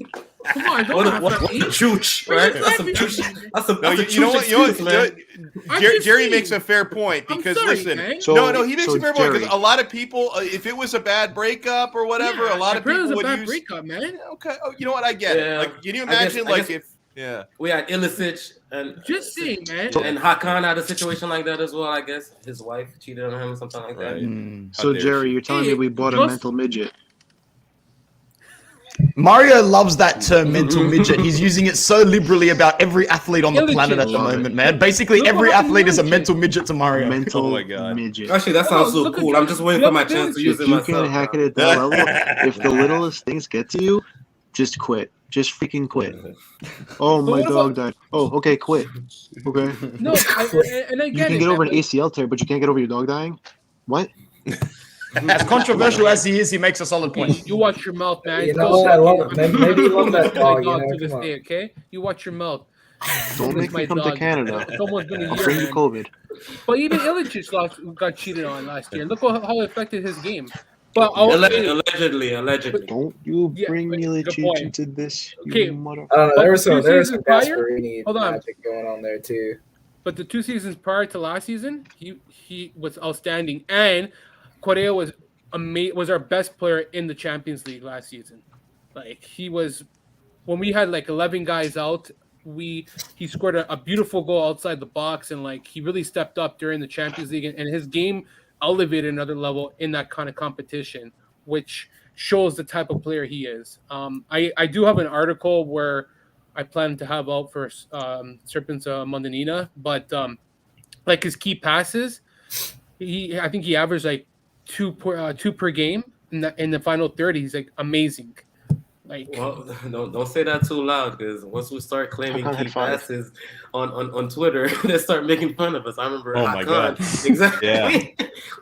Come on, don't what chooch, right? That's some chooch. That's a you know what? man. Jerry makes a fair point because sorry, listen, man. he makes a fair point because a lot of people, if it was a bad breakup or whatever, a lot of people would use breakup, man. Okay, you know what? I get it. Like, can you imagine, we had Ilicic and just saying, man, and Hakan had a situation like that as well. I guess his wife cheated on him or something like that. Right. So Jerry, you're telling me we bought a mental midget? Mario loves that term, mental midget. He's using it so liberally about every athlete on the planet at the moment, man. Basically, every athlete is a mental midget to Mario. Mental midget. Actually, that sounds so cool. I'm just waiting for my chance to use it myself. You can't hack it at that level. If the littlest things get to you, just quit. Just freaking quit. Oh, my dog died. Oh, okay, quit. Okay. No, I get it. You can get over an ACL tear, but you can't get over your dog dying? What? As controversial as he is, he makes a solid point. You watch your mouth, man. You know what? I love it. Maybe you love that dog. To this day, okay? You watch your mouth. Don't make me come to Canada. It's almost been a year, Bring you man. COVID. But even Ilicic got cheated on last year. Look how it affected his game. But allegedly. Don't you bring Ilicic into this, okay. you mother... there was some prior, Gasparini magic going on there too. But the 2 seasons prior to last season, he was outstanding, and Correa was our best player in the Champions League last season. Like, he was, when we had like 11 guys out, he scored a beautiful goal outside the box, and like he really stepped up during the Champions League, and his game elevated another level in that kind of competition, which shows the type of player he is. I do have an article where I plan to have out for Serpents Mondanina, but like his key passes, I think he averaged like two per game in the final third. He's like amazing. Like, well, don't say that too loud, because once we start claiming key passes on Twitter, they start making fun of us. I remember. Oh my God! Exactly. Yeah.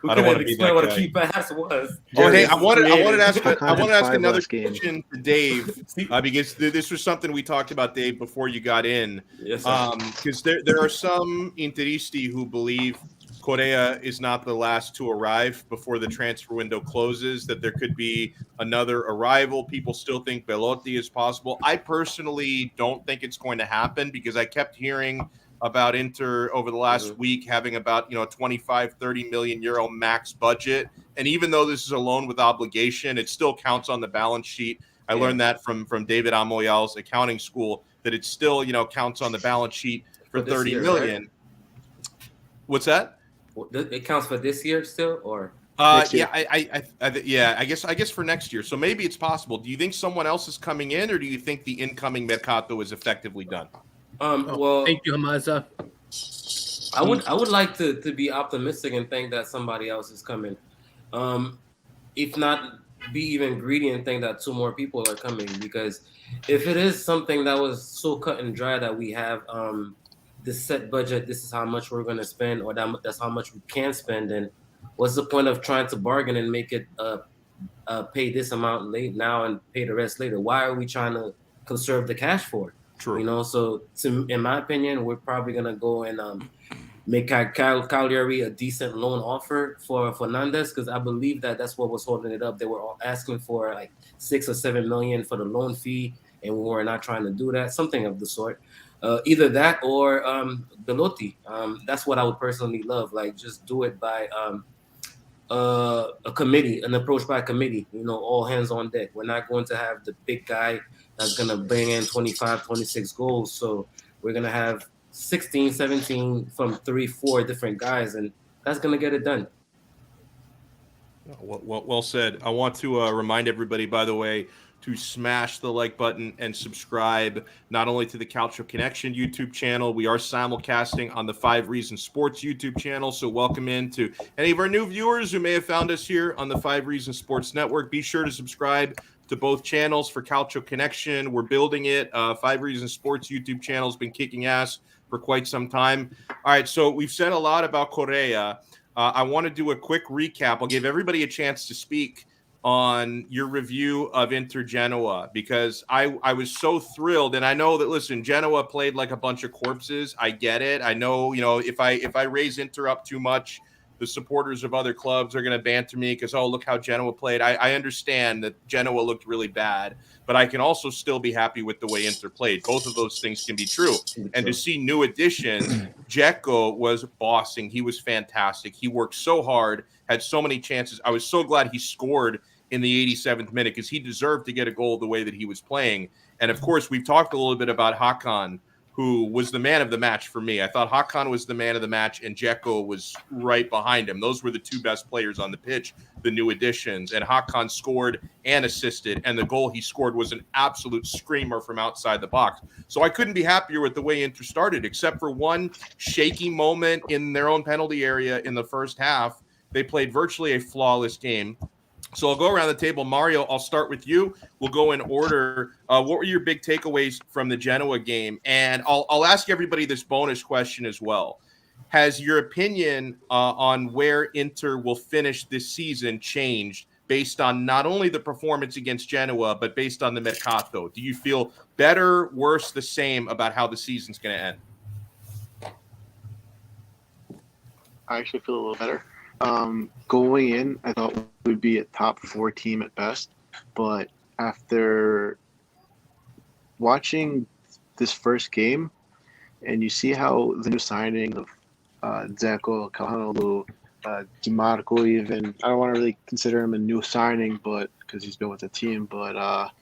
We couldn't explain what a key pass was. Oh, hey, I wanted to ask another question to Dave because this was something we talked about, Dave, before you got in. Yes. Because there are some Interisti who believe Correa is not the last to arrive before the transfer window closes, that there could be another arrival. People still think Belotti is possible. I personally don't think it's going to happen because I kept hearing about Inter over the last week having about 25-30 million euro max budget. And even though this is a loan with obligation, it still counts on the balance sheet. I learned that from David Amoyal's accounting school, that it still counts on the balance sheet for 30 million. Right? What's that? It counts for this year still, or yeah, I guess for next year. So maybe it's possible. Do you think someone else is coming in, or do you think the incoming mercato is effectively done? Well, thank you, Hamaza. I would like to be optimistic and think that somebody else is coming. If not, be even greedy and think that 2 more people are coming, because if it is something that was so cut and dry that we have this set budget, this is how much we're going to spend, or that's how much we can spend, and what's the point of trying to bargain and make it pay this amount late now and pay the rest later? Why are we trying to conserve the cash for? True. So in my opinion, we're probably going to go and make Cagliari a decent loan offer for Fernandez, because I believe that's what was holding it up. They were all asking for like 6 or 7 million for the loan fee, and we were not trying to do that, something of the sort. Either that or Belotti. That's what I would personally love. Like, just do it by a committee, an approach by a committee, all hands on deck. We're not going to have the big guy that's going to bring in 25, 26 goals. So we're going to have 16, 17 from 3-4 different guys, and that's going to get it done. Well said. I want to remind everybody, by the way, to smash the like button and subscribe not only to the Calcio Connection YouTube channel. We are simulcasting on the 5 Reasons Sports YouTube channel. So welcome in to any of our new viewers who may have found us here on the 5 Reasons Sports Network. Be sure to subscribe to both channels for Calcio Connection. We're building it. 5 Reasons Sports YouTube channel has been kicking ass for quite some time. All right, so we've said a lot about Correa. I want to do a quick recap. I'll give everybody a chance to speak on your review of Inter Genoa, because I was so thrilled. And I know that, listen, Genoa played like a bunch of corpses. I get it. I know, if I raise Inter up too much, the supporters of other clubs are going to banter me because, oh, look how Genoa played. I understand that Genoa looked really bad, but I can also still be happy with the way Inter played. Both of those things can be true. And to see new additions, Dzeko was bossing. He was fantastic. He worked so hard, had so many chances. I was so glad he scored in the 87th minute because he deserved to get a goal the way that he was playing. And, of course, we've talked a little bit about Hakan, who was the man of the match for me. I thought Hakan was the man of the match, and Dzeko was right behind him. Those were the two best players on the pitch, the new additions. And Hakan scored and assisted, and the goal he scored was an absolute screamer from outside the box. So I couldn't be happier with the way Inter started, except for one shaky moment in their own penalty area in the first half. They played virtually a flawless game. So I'll go around the table. Mario, I'll start with you. We'll go in order. What were your big takeaways from the Genoa game? And I'll ask everybody this bonus question as well. Has your opinion on where Inter will finish this season changed based on not only the performance against Genoa, but based on the Mercato? Do you feel better, worse, the same about how the season's going to end? I actually feel a little better. Going in, I thought we would be a top 4 team at best, but after watching this first game, and you see how the new signing of Dzeko, Calhanoglu, DiMarco, even, I don't want to really consider him a new signing, but because he's been with the team, but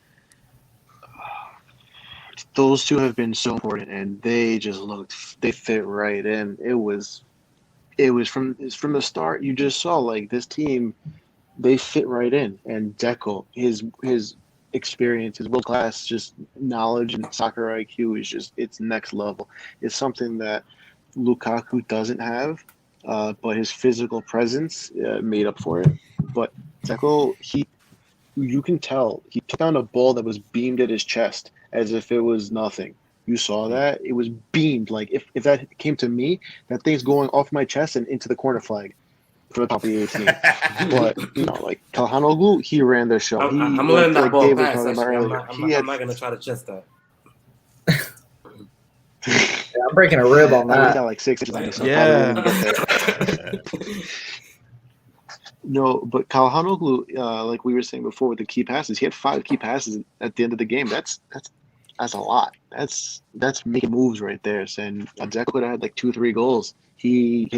those two have been so important, and they fit right in. It was from the start. You just saw like this team, they fit right in. And Dzeko, his experience, his world class just knowledge and soccer IQ is it's next level. It's something that Lukaku doesn't have, but his physical presence made up for it. But Dzeko, you can tell he took down a ball that was beamed at his chest as if it was nothing. You saw that? It was beamed. Like, if that came to me, that thing's going off my chest and into the corner flag for the top of the 18. But, like, Calhanoglu, he ran the show. I'm letting that ball pass, I'm not going to try to chest that. Yeah, I'm breaking a rib on I that. got like 6 inches on me, so Yeah. No, but Calhanoglu, like we were saying before with the key passes, he had 5 key passes at the end of the game. That's a lot. That's making moves right there. And Dzeko could have had like 2-3 goals. He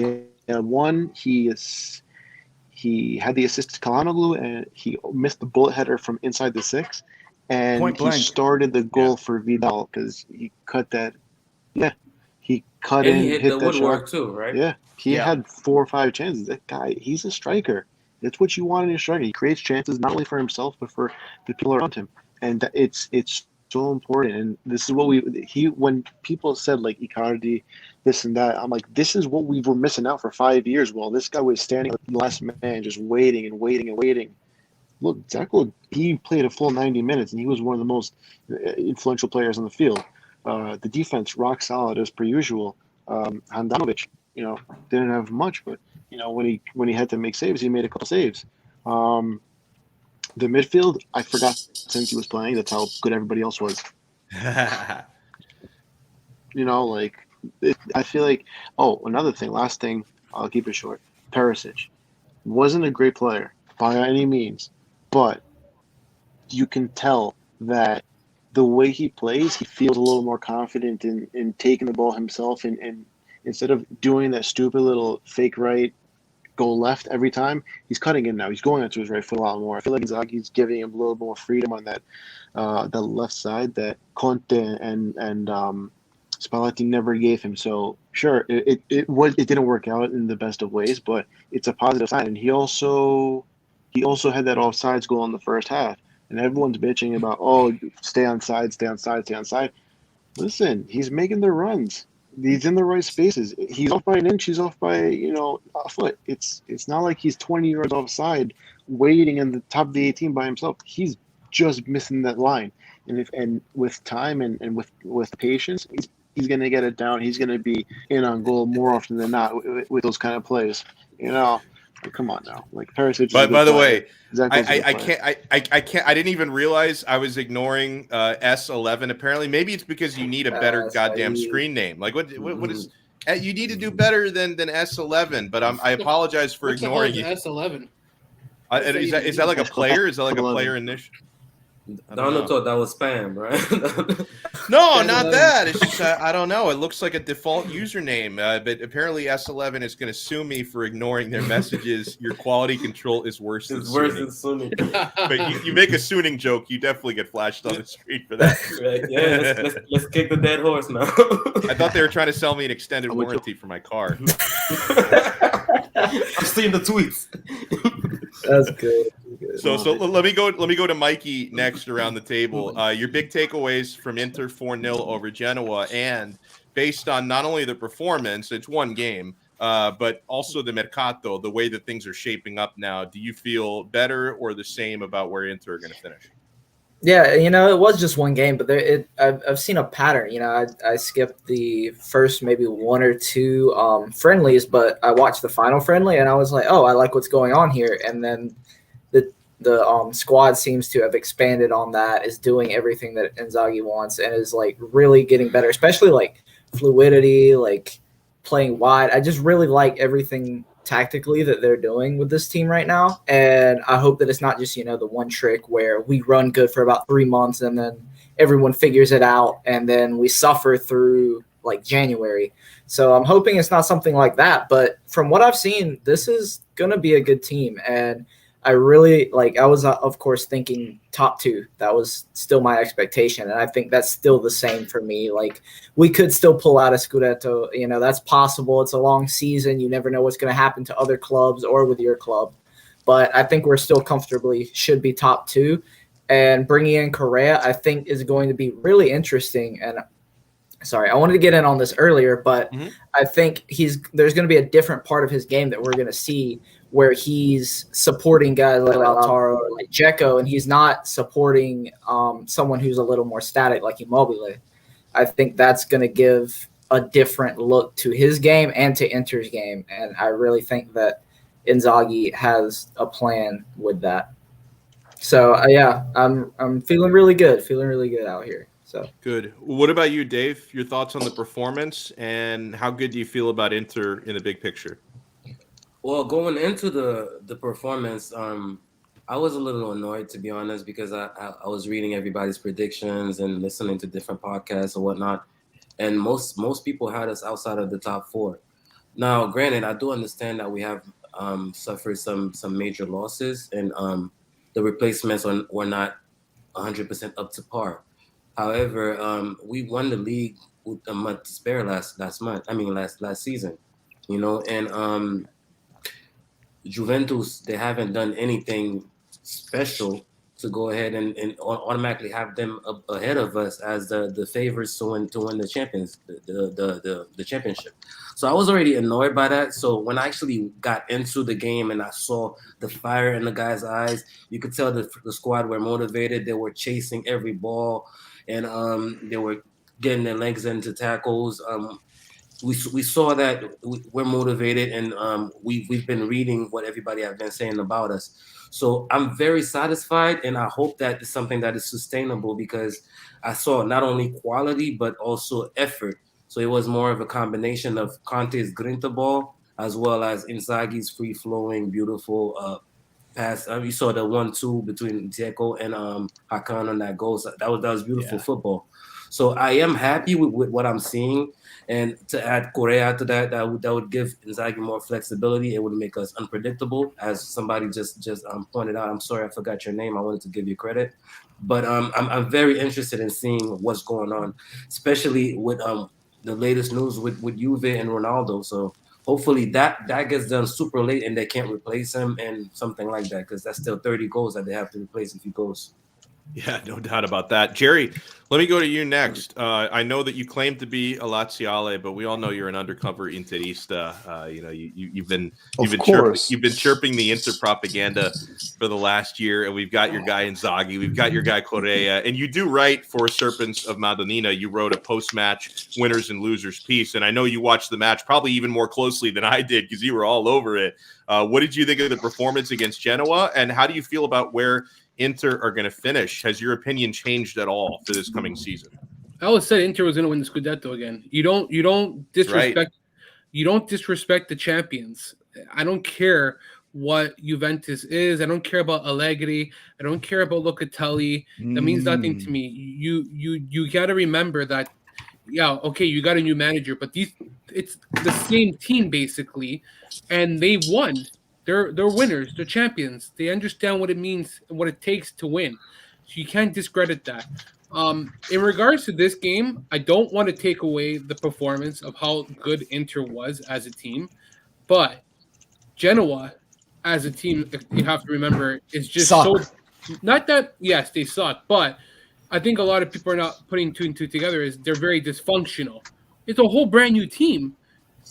had one. He had the assist to Calhanoglu, and he missed the bullet header from inside the 6. And Point he blank. started the goal for Vidal because he cut that. Yeah, he cut And in, he hit the that woodwork shot. too, right? Yeah, he Yeah. had 4 or 5 chances. That guy, he's a striker. That's what you want in a striker. He creates chances not only for himself but for the people around him, and it's so important. And this is what when people said like Icardi, this and that, I'm like, this is what we were missing out for 5 years. Well, this guy was standing like the last man, just waiting and waiting and waiting. Look, Dzeko, he played a full 90 minutes, and he was one of the most influential players on the field. The defense, rock solid as per usual. Handanovic, didn't have much, but when he had to make saves, he made a couple saves. The midfield, I forgot since he was playing. That's how good everybody else was. I feel like. Oh, another thing. Last thing. I'll keep it short. Perisic wasn't a great player by any means, but you can tell that the way he plays, he feels a little more confident in taking the ball himself, and instead of doing that stupid little fake right, go left every time, he's cutting in now. He's going onto his right foot a lot more. I feel like Inzaghi's giving him a little more freedom on that the left side that Conte and Spalletti never gave him. So sure, it didn't work out in the best of ways, but it's a positive sign. And he also had that offsides goal in the first half, and everyone's bitching about, stay on side. Listen, he's making the runs. He's in the right spaces. He's off by an inch. He's off by a foot. It's not like he's 20 yards offside, waiting in the top of the 18 by himself. He's just missing that line. And with time and with patience, he's going to get it down. He's going to be in on goal more often than not with those kind of plays. Come on now. Like Perisic. By the way, I I can't. I didn't even realize I was ignoring S11. Apparently, maybe it's because you need a better goddamn screen name. Like what is? You need to do better than S11. But I apologize for ignoring you. S11. Is that like a player? Is that like a player initial? Donno thought that was spam, right? No, not that. It's just I don't know. It looks like a default username, but apparently S11 is going to sue me for ignoring their messages. Your quality control is worse than Sooning. But you make a Sooning joke, you definitely get flashed on the screen for that. Right. Yeah, let's kick the dead horse now. I thought they were trying to sell me an extended warranty for my car. I've seen the tweets. That's good. So let me go to Mikey next around the table. Your big takeaways from Inter 4-0 over Genoa, and based on not only the performance, it's one game, but also the mercato, the way that things are shaping up now. Do you feel better or the same about where Inter are going to finish? Yeah, it was just one game, but I've seen a pattern. I skipped the first maybe one or two friendlies, but I watched the final friendly, and I was like, oh, I like what's going on here. And then the squad seems to have expanded on that, is doing everything that Inzaghi wants, and is like really getting better, especially like fluidity, like playing wide. I just really like everything tactically that they're doing with this team right now. And I hope that it's not just, the one trick where we run good for about 3 months and then everyone figures it out and then we suffer through like January. So I'm hoping it's not something like that. But from what I've seen, this is going to be a good team. And I really I was, of course, thinking top 2. That was still my expectation. And I think that's still the same for me. Like, we could still pull out a Scudetto. That's possible. It's a long season. You never know what's going to happen to other clubs or with your club. But I think we're still comfortably should be top 2. And bringing in Correa, I think, is going to be really interesting. And sorry, I wanted to get in on this earlier, but I think there's going to be a different part of his game that we're going to see, where he's supporting guys like Lautaro or like Dzeko, and he's not supporting someone who's a little more static like Immobile. I think that's going to give a different look to his game and to Inter's game, and I really think that Inzaghi has a plan with that. So I'm feeling really good out here. So good. What about you, Dave? Your thoughts on the performance, and how good do you feel about Inter in the big picture? Well, going into the performance, I was a little annoyed, to be honest, because I was reading everybody's predictions and listening to different podcasts and whatnot, and most people had us outside of the top 4. Now, granted, I do understand that we have suffered some major losses, and the replacements were not 100% up to par. However, we won the league with a month to spare last season, and Juventus, they haven't done anything special to go ahead and automatically have them up ahead of us as the favorites to win the the championship. So I was already annoyed by that. So when I actually got into the game and I saw the fire in the guys' eyes, you could tell the squad were motivated. They were chasing every ball, and they were getting their legs into tackles. We saw that we're motivated, and we've been reading what everybody have been saying about us. So I'm very satisfied, and I hope that it's something that is sustainable, because I saw not only quality but also effort. So it was more of a combination of Conte's grinta ball as well as Inzaghi's free-flowing, beautiful pass. You saw the 1-2 between Dzeko and Hakan on that goal. So that was beautiful football. So I am happy with what I'm seeing. And to add Correa to that would give Inzaghi more flexibility. It would make us unpredictable, as somebody just pointed out. I'm sorry, I forgot your name. I wanted to give you credit. But I'm very interested in seeing what's going on, especially with the latest news with Juve and Ronaldo. So hopefully that gets done super late and they can't replace him and something like that, because that's still 30 goals that they have to replace if he goes. Yeah, no doubt about that. Jerry, let me go to you next. I know that you claim to be a Laziale, but we all know you're an undercover Interista. You've been Of course. you've been chirping the Inter propaganda for the last year, and we've got your guy Inzaghi, we've got your guy Correa, and you do write for Serpents of Madonnina. You wrote a post-match winners and losers piece, and I know you watched the match probably even more closely than I did because you were all over it. What did you think of the performance against Genoa, and how do you feel about where Inter are going to finish? Has your opinion changed at all for this coming season? I always said Inter was going to win the Scudetto again. You don't disrespect Right. you don't disrespect the champions. I don't care what Juventus is. I don't care about Allegri. I don't care about Locatelli. That means nothing to me. You got to remember that. Yeah, okay, you got a new manager, but it's the same team basically, and they won. They're winners. They're champions. They understand what it means, what it takes to win. So you can't discredit that. In regards to this game, I don't want to take away the performance of how good Inter was as a team, but Genoa as a team, you have to remember, is just Suck. so. Not that yes, they suck, but I think a lot of people are not putting two and two together. Is they're very dysfunctional. It's a whole brand new team.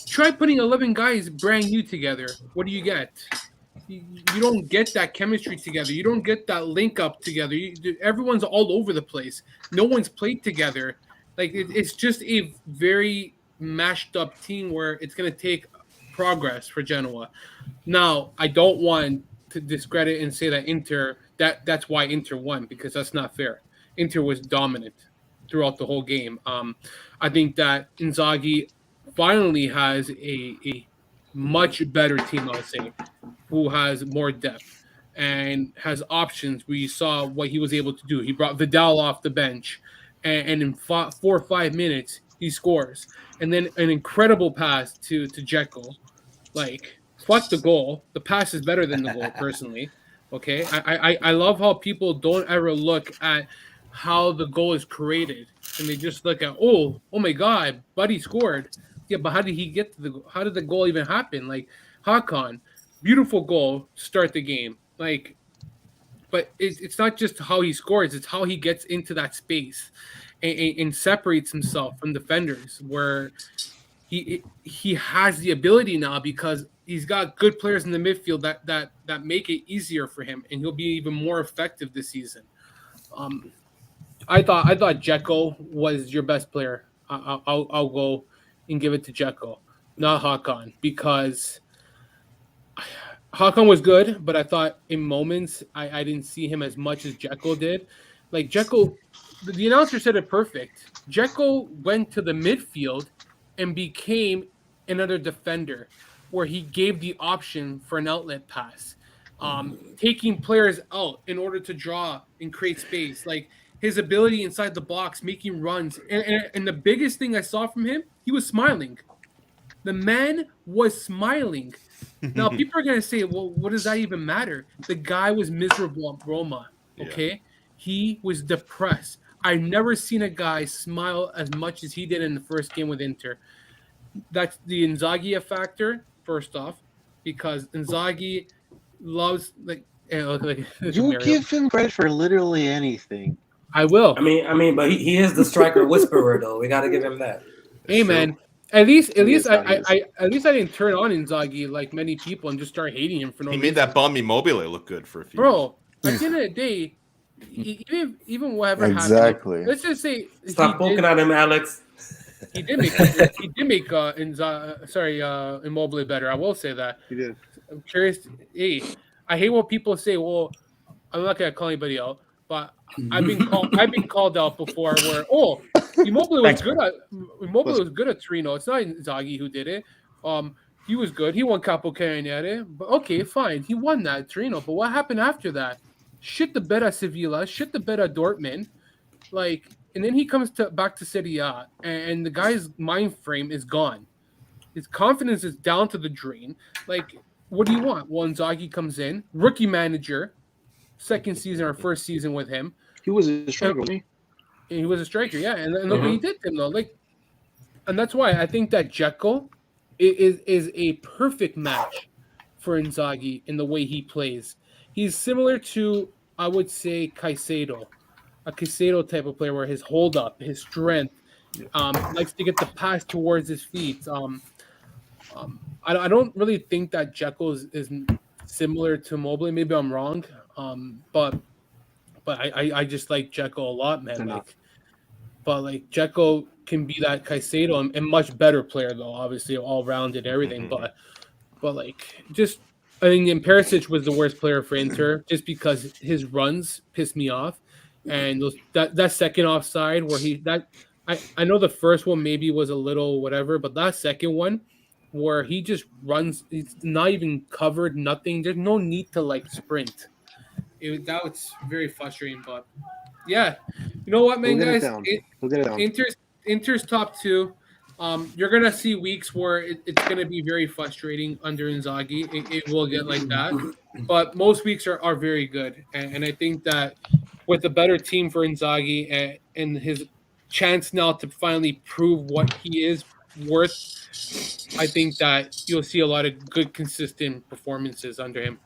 Try putting 11 guys brand new together. What do you get? You don't get that chemistry together. You don't get that link up together. Everyone's all over the place. No one's played together. Like it's just a very mashed up team where it's going to take progress for Genoa. Now, I don't want to discredit and say that that's why Inter won, because that's not fair. Inter was dominant throughout the whole game. I think that Inzaghi finally has a much better team, I would say, who has more depth and has options. We saw what he was able to do. He brought Vidal off the bench, and in 4 or 5 minutes, he scores. And then an incredible pass to Dzeko. Like, fuck the goal. The pass is better than the goal, personally. Okay? I love how people don't ever look at how the goal is created, and they just look at, oh my God, Buddy scored. Yeah, but how did he get to how did the goal even happen? Like, Hakan, beautiful goal to start the game. Like, but it's not just how he scores; it's how he gets into that space and separates himself from defenders. Where he has the ability now because he's got good players in the midfield that make it easier for him, and he'll be even more effective this season. I thought Dzeko was your best player. I'll go and give it to Dzeko, not Hakan, because Hakan was good, but I thought in moments I didn't see him as much as Dzeko did. Like Dzeko, the announcer said it perfect. Dzeko went to the midfield and became another defender, where he gave the option for an outlet pass, taking players out in order to draw and create space. Like his ability inside the box, making runs, and the biggest thing I saw from him, he was smiling. The man was smiling. Now people are gonna say, "Well, what does that even matter?" The guy was miserable at Roma. Okay, yeah. He was depressed. I've never seen a guy smile as much as he did in the first game with Inter. That's the Inzaghi factor, first off, because Inzaghi loves you give him credit for literally anything. I will. I mean, but he is the striker whisperer, though. We got to give him that. Hey, man. At least I didn't turn on Inzaghi like many people and just start hating him for no reason. He made that bum Immobile look good for a few years. At the end of the day, even whatever exactly. happened, let's just say stop poking at him, Alex. He did make Immobile better. I will say that. He did. I'm curious. Hey, I hate when people say, "Well, I'm not gonna call anybody out," but I've been called out before. Where Immobile was good at Torino. It's not Inzaghi who did it. He was good. He won Capocanoniere. But okay, fine. He won that at Torino. But what happened after that? Shit the bed at Sevilla. Shit the bed at Dortmund. Like, and then he comes back to Serie A, and the guy's mind frame is gone. His confidence is down to the drain. Like, what do you want? Well, Inzaghi comes in, rookie manager, second season or first season with him. He was a striker, wasn't he? He was a striker, yeah. And look what he did to him, though. Like, and that's why I think that Dzeko is a perfect match for Inzaghi in the way he plays. He's similar to, I would say, Caicedo. a Caicedo type of player where his hold up, his strength, likes to get the pass towards his feet. I don't really think that Jekyll is similar to Mobley. Maybe I'm wrong. But I just like Jekyll a lot, man. Like Jekyll can be that Caicedo and much better player though, obviously all rounded and everything. But like just I think Perisic was the worst player for Inter just because his runs pissed me off. And that second offside where I know the first one maybe was a little whatever, but that second one where he just runs, it's not even covered, nothing. There's no need to like sprint. That was very frustrating, but yeah, you know what, man, guys, We'll get it down. Inter's top two. You're gonna see weeks where it's gonna be very frustrating under Inzaghi. It will get like that, but most weeks are very good, and I think that with a better team for Inzaghi and his chance now to finally prove what he is worth, I think that you'll see a lot of good, consistent performances under him.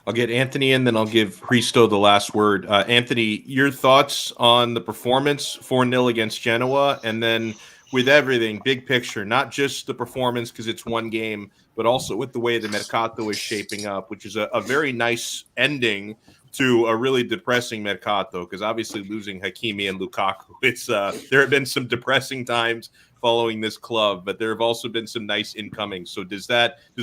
I'll get Anthony in, then I'll give Hristo the last word. Anthony, your thoughts on the performance 4-0 against Genoa, and then with everything, big picture, not just the performance because it's one game, but also with the way the Mercato is shaping up, which is a very nice ending to a really depressing Mercato, because obviously losing Hakimi and Lukaku, there have been some depressing times following this club, but there have also been some nice incomings. So does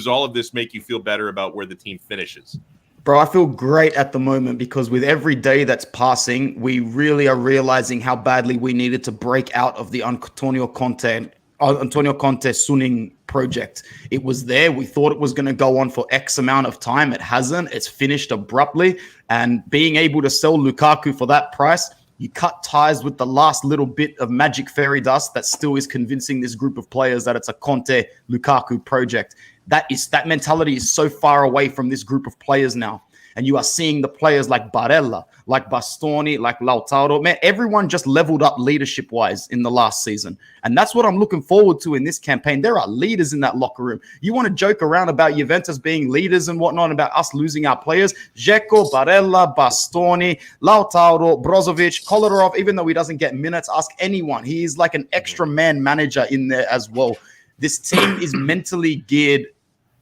all of this make you feel better about where the team finishes? Bro, I feel great at the moment because with every day that's passing, we really are realizing how badly we needed to break out of the Antonio Conte Suning project. It was there. We thought it was going to go on for X amount of time. It hasn't. It's finished abruptly. And being able to sell Lukaku for that price, you cut ties with the last little bit of magic fairy dust that still is convincing this group of players that it's a Conte Lukaku project. That mentality is so far away from this group of players now. And you are seeing the players like Barella, like Bastoni, like Lautaro. Man, everyone just leveled up leadership-wise in the last season. And that's what I'm looking forward to in this campaign. There are leaders in that locker room. You want to joke around about Juventus being leaders and whatnot, about us losing our players. Dzeko, Barella, Bastoni, Lautaro, Brozovic, Kolarov, even though he doesn't get minutes, ask anyone. He is like an extra man manager in there as well. This team is mentally geared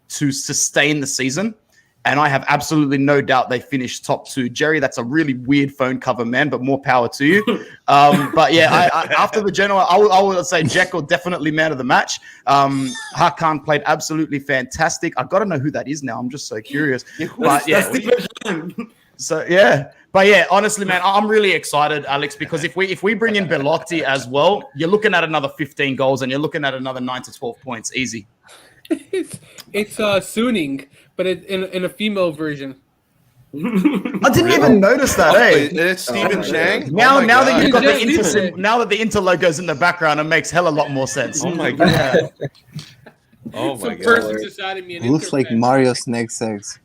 to sustain the season. And I have absolutely no doubt they finished top two. Jerry, that's a really weird phone cover, man, but more power to you. But yeah, after the Genoa, I would say Dzeko definitely man of the match. Hakan played absolutely fantastic. I got to know who that is now. I'm just so curious. But yeah, But yeah, honestly, man, I'm really excited, Alex, because if we bring in Belotti as well, you're looking at another 15 goals and you're looking at another 9 to 12 points, easy. It's Suning, but in a female version. I didn't even notice that. Hey, it's Stephen Chang. Now that you've got now that the Inter logo's in the background, it makes hella lot more sense. Oh my god! Oh my Some god! person just added me an Looks Inter like fan. Mario's next sex.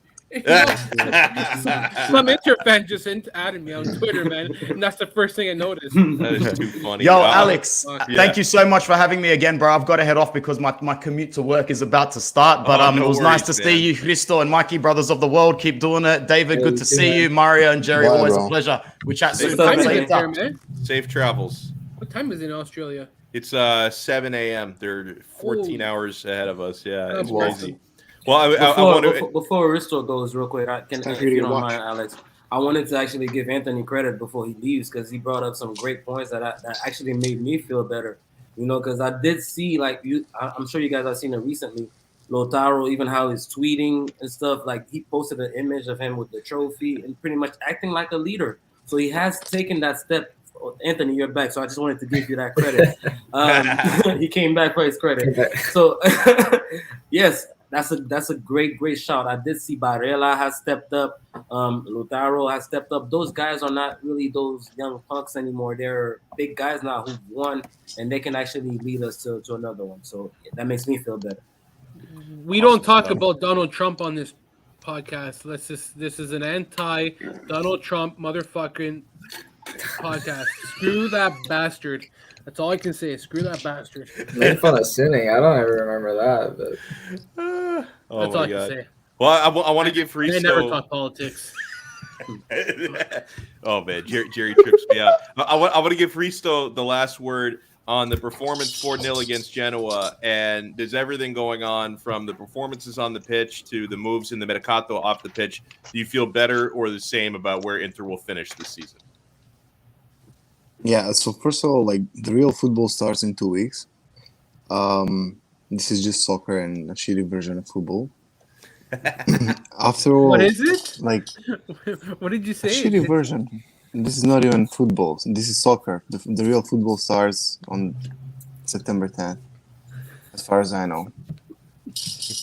Some Inter fan just added me on Twitter, man, and that's the first thing I noticed. That is too funny. Yo, Alex, yeah. thank you so much for having me again, bro. I've got to head off because my commute to work is about to start. But no it was nice to see you, Hristo and Mikey, brothers of the world. Keep doing it. David, good to see you. Mario and Jerry, Bye, always bro. a pleasure. We chat soon. What time is Thanks, it there, man? Safe travels. What time is it in Australia? It's 7 a.m. They're 14 hours ahead of us. Yeah, That's it's awesome. crazy. Well, I want to. Before Risto goes real quick, if time for you to you don't watch. mind, Alex, I wanted to actually give Anthony credit before he leaves because he brought up some great points that actually made me feel better. You know, because I did see, like, I'm sure you guys have seen it recently, Lautaro, even how he's tweeting and stuff. Like, he posted an image of him with the trophy and pretty much acting like a leader. So he has taken that step. Anthony, you're back, so I just wanted to give you that credit. He came back for his credit. So, yes, that's a great shout. I did see Barella has stepped up. Lautaro has stepped up. Those guys are not really those young punks anymore. They're big guys now who've won, and they can actually lead us to another one. So that makes me feel better. We don't talk about Donald Trump on this podcast. This is an anti-Donald Trump motherfucking podcast. Screw that bastard. That's all I can say. Screw that bastard. Made fun of sinning. I don't ever remember that, but Oh That's my all I can god. say. Well, I want to give I never Hristo. talk politics. Oh man, Jerry trips me out. I want to give Risto the last word on the performance 4-0 against Genoa, and there's everything going on from the performances on the pitch to the moves in the Mercato off the pitch. Do you feel better or the same about where Inter will finish this season? Yeah, so first of all, like the real football starts in 2 weeks. This is just soccer and a shitty version of football. After all, What is it? like What did you a say? shitty version. This is not even football. This is soccer. The real football starts on September 10th, as far as I know.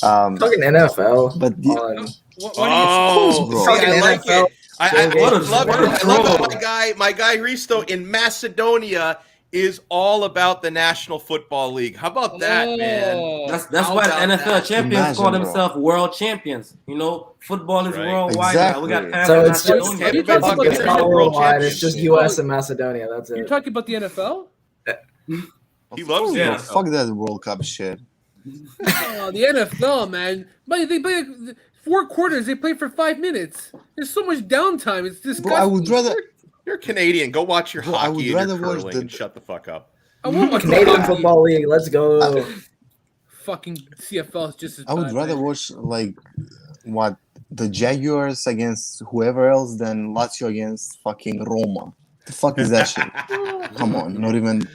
Talking NFL. But the, What Oh, bro. see, I like it. I love bro. it. My guy Risto in Macedonia is all about the National Football League. How about that, man? That's How why the about NFL that? champions Imagine, call bro. themselves world champions. You know, football is Right. worldwide now. We got Exactly. fans So in it's just Macedonia. It's not it's not world worldwide. It's just champions. U.S. and Macedonia. That's You're it. talking about the NFL? He loves Bro, it. fuck that World Cup shit. Oh, the NFL, man. But they play 4 quarters. They play for 5 minutes. There's so much downtime. It's disgusting. Bro, I would rather. You're Canadian. Go watch your Bro, I would hockey and rather your watch curling the- and shut the fuck up. I won't watch Canadian hockey. Football League. Let's go. Fucking CFL is just as I would bad, rather man. watch like what the Jaguars against whoever else than Lazio against fucking Roma. The fuck is that shit? Come on, not even.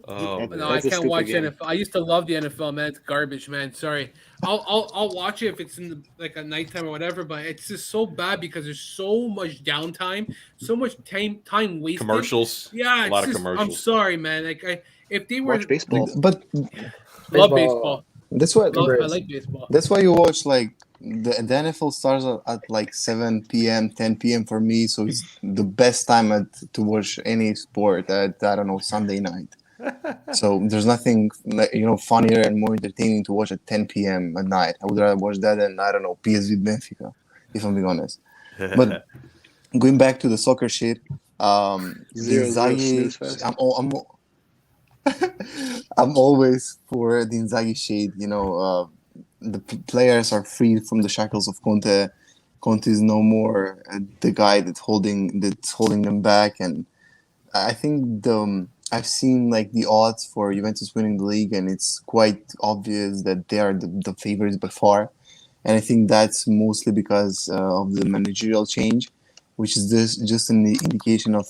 Oh, That- man. No, I That's a can't stupid watch game. NFL. I used to love the NFL, man. It's garbage, man. Sorry. I'll watch it if it's in like a nighttime or whatever, but it's just so bad because there's so much downtime, so much time wasted. Commercials. Yeah, A it's lot of just, I'm commercials. sorry, man. Like if they were Watch baseball. But love baseball. that's why. I like baseball. That's why you watch like the NFL starts at like 7 p.m., 10 p.m. for me. So it's the best time to watch any sport at, I don't know, Sunday night. So there's nothing funnier and more entertaining to watch at 10 p.m. at night. I would rather watch that than, I don't know, PSV Benfica, if I'm being honest. But going back to the soccer shit, Zero Inzaghi, snooze fest. I'm always for the Inzaghi shade. The players are freed from the shackles of Conte. Conte is no more the guy that's holding them back, and I think I've seen like the odds for Juventus winning the league, and it's quite obvious that they are the favorites by far. And I think that's mostly because of the managerial change, which is just an indication of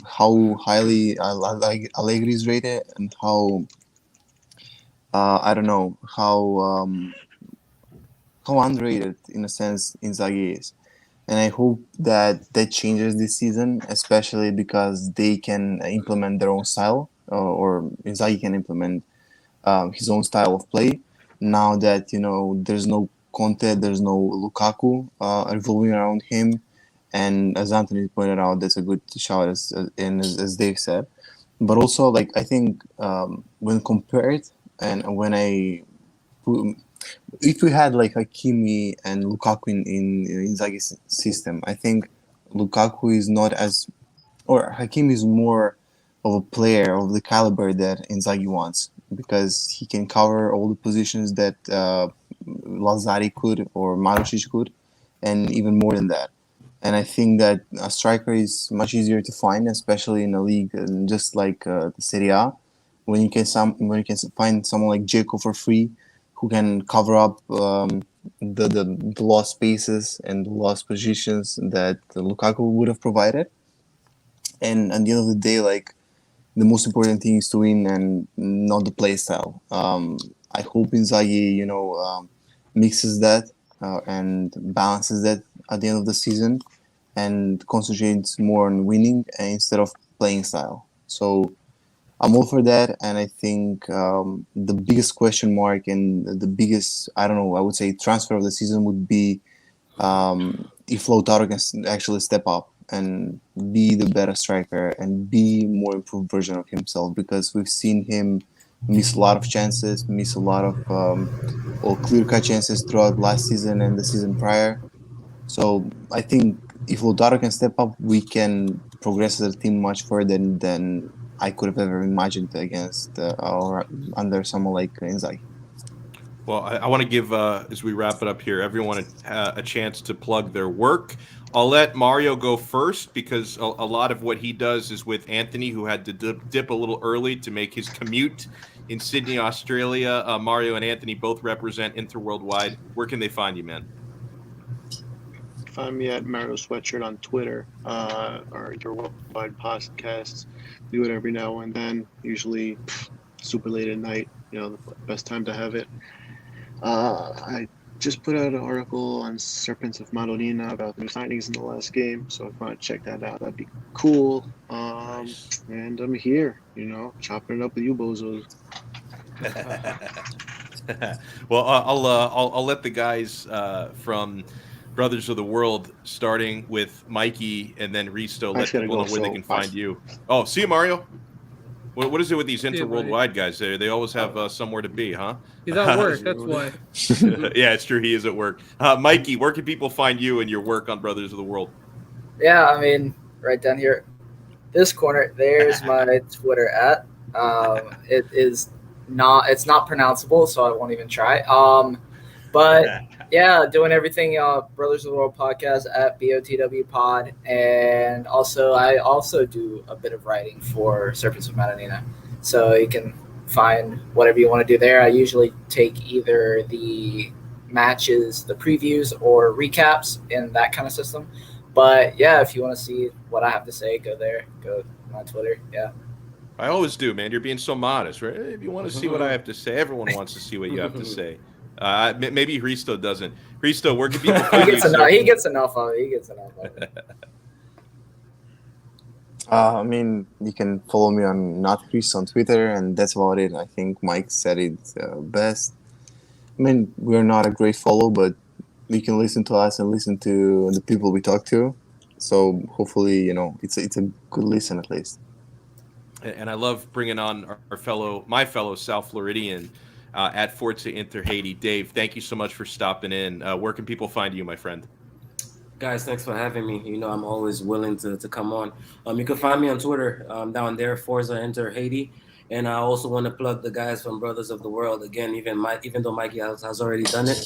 how highly Allegri is rated and how I don't know how underrated in a sense Inzaghi is. And I hope that changes this season, especially because they can implement their own style, or Inzaghi can implement his own style of play. Now that there's no Conte, there's no Lukaku revolving around him, and as Anthony pointed out, that's a good shout, as Dave said. But also, like I think when compared and when if we had like Hakimi and Lukaku in Inzaghi's system, I think Lukaku is not as, or Hakimi is more of a player of the caliber that Inzaghi wants, because he can cover all the positions that Lazzari could or Marušić could, and even more than that. And I think that a striker is much easier to find, especially in a league just like the Serie A, when you can find someone like Dzeko for free, who can cover up the lost spaces and the lost positions that Lukaku would have provided. And at the end of the day, like, the most important thing is to win and not the play style. I hope Inzaghi, mixes that and balances that at the end of the season and concentrates more on winning instead of playing style. So I'm all for that, and I think the biggest question mark and the biggest, I would say transfer of the season would be if Lautaro can actually step up and be the better striker and be more improved version of himself, because we've seen him miss a lot of chances, miss a lot of or clear-cut chances throughout last season and the season prior. So I think if Lautaro can step up, we can progress as a team much further than I could have ever imagined against or under someone like Inzaghi. Well, I want to give, as we wrap it up here, everyone a chance to plug their work. I'll let Mario go first because a lot of what he does is with Anthony, who had to dip a little early to make his commute in Sydney, Australia. Mario and Anthony both represent Inter Worldwide. Where can they find you, man? Find me at Mario Sweatshirt on Twitter, or your worldwide podcasts. Do it every now and then, usually super late at night, the best time to have it. I just put out an article on Serpents of Madonnina about their signings in the last game, so if you want to check that out, that'd be cool. Nice. And I'm here, chopping it up with you bozos. Well, I'll let the guys from Brothers of the World, starting with Mikey and then Risto, let people know where they can find you. Oh, see you, Mario. What is it with these inter-worldwide guys? They always have somewhere to be, huh? He's at work, that's why. Yeah, it's true. He is at work. Mikey, where can people find you and your work on Brothers of the World? Yeah, I mean, right down here, this corner, there's my Twitter at. It's not pronounceable, so I won't even try. But yeah, doing everything Brothers of the World podcast at BOTW Pod, and I also do a bit of writing for Serpents of Madonnina, so you can find whatever you want to do there. I usually take either the matches, the previews, or recaps in that kind of system. But yeah, if you want to see what I have to say, go there. Go on Twitter. Yeah. I always do, man. You're being so modest, right? If you want to see what I have to say, everyone wants to see what you have to say. Maybe Risto doesn't. Risto, where can people find you? He gets enough of it. I mean, you can follow me on Not Chris on Twitter, and that's about it. I think Mike said it best. I mean, we're not a great follow, but you can listen to us and listen to the people we talk to. So hopefully, it's a good listen at least. And I love bringing on my fellow South Floridian at Forza Inter Haiti, Dave. Thank you so much for stopping in. Where can people find you, my friend? Guys, thanks for having me. I'm always willing to come on. You can find me on Twitter down there, Forza Inter Haiti. And I also want to plug the guys from Brothers of the World. Again, even though Mikey has already done it,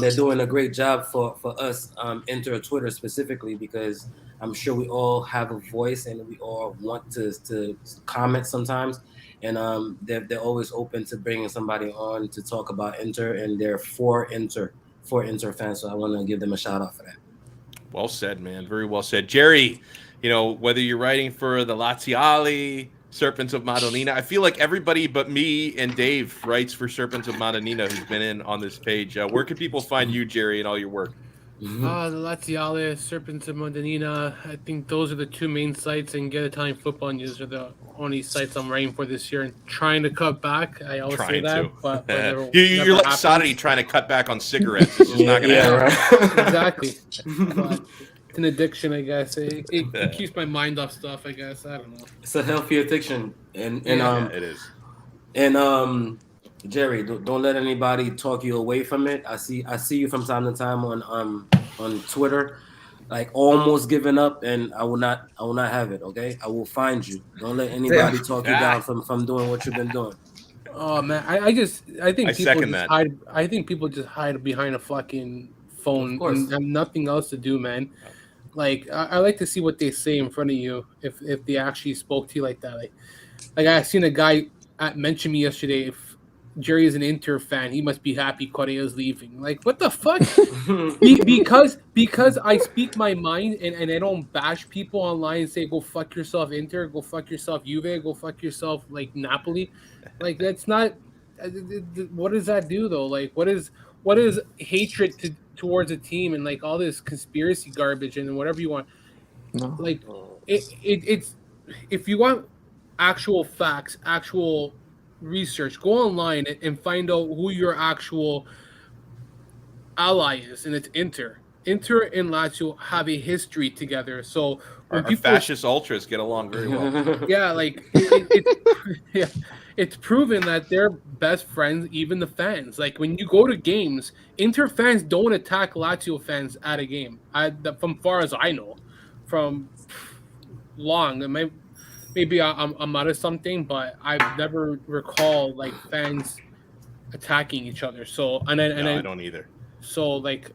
they're doing a great job for us, Inter Twitter specifically, because I'm sure we all have a voice and we all want to comment sometimes. And they're always open to bringing somebody on to talk about Inter, and they're for Inter fans. So I want to give them a shout out for that. Well said, man. Very well said. Jerry, whether you're writing for the Laziali, Serpents of Madonnina, I feel like everybody but me and Dave writes for Serpents of Madonnina who's been in on this page. Where can people find you, Jerry, and all your work? The Laziale, Serpents of Madonnina, I think those are the two main sites, and Get Italian Football News are the only sites I'm writing for this year and trying to cut back. I always say that, but you're like Saudi trying to cut back on cigarettes. It's just not going to happen. Right. Exactly. But it's an addiction, I guess. It keeps my mind off stuff, I guess. I don't know. It's a healthy addiction. And it is. And Jerry, don't let anybody talk you away from it. I see you from time to time on Twitter, like almost giving up, and I will not have it. Okay, I will find you. Don't let anybody talk you down from doing what you've been doing. Oh man, I think people just hide. I think people just hide behind a fucking phone and have nothing else to do, man. Like I like to see what they say in front of you if they actually spoke to you like that. Like I seen a guy mention me yesterday. If Jerry is an Inter fan, he must be happy Correa is leaving. Like, what the fuck? because I speak my mind and I don't bash people online and say, go fuck yourself, Inter, go fuck yourself, Juve, go fuck yourself, like, Napoli. Like, that's not – what does that do, though? Like, what is hatred towards a team and, like, all this conspiracy garbage and whatever you want? No. Like, it's – if you want actual facts, actual – research, go online and find out who your actual ally is, and it's Inter and Lazio have a history together. So when our fascist ultras get along very well. Yeah, like it's proven that they're best friends, even the fans. Like when you go to games, Inter fans don't attack Lazio fans at a game. From far as I know, from long. Maybe I'm out of something, but I've never recalled like fans attacking each other. So I don't either. So like,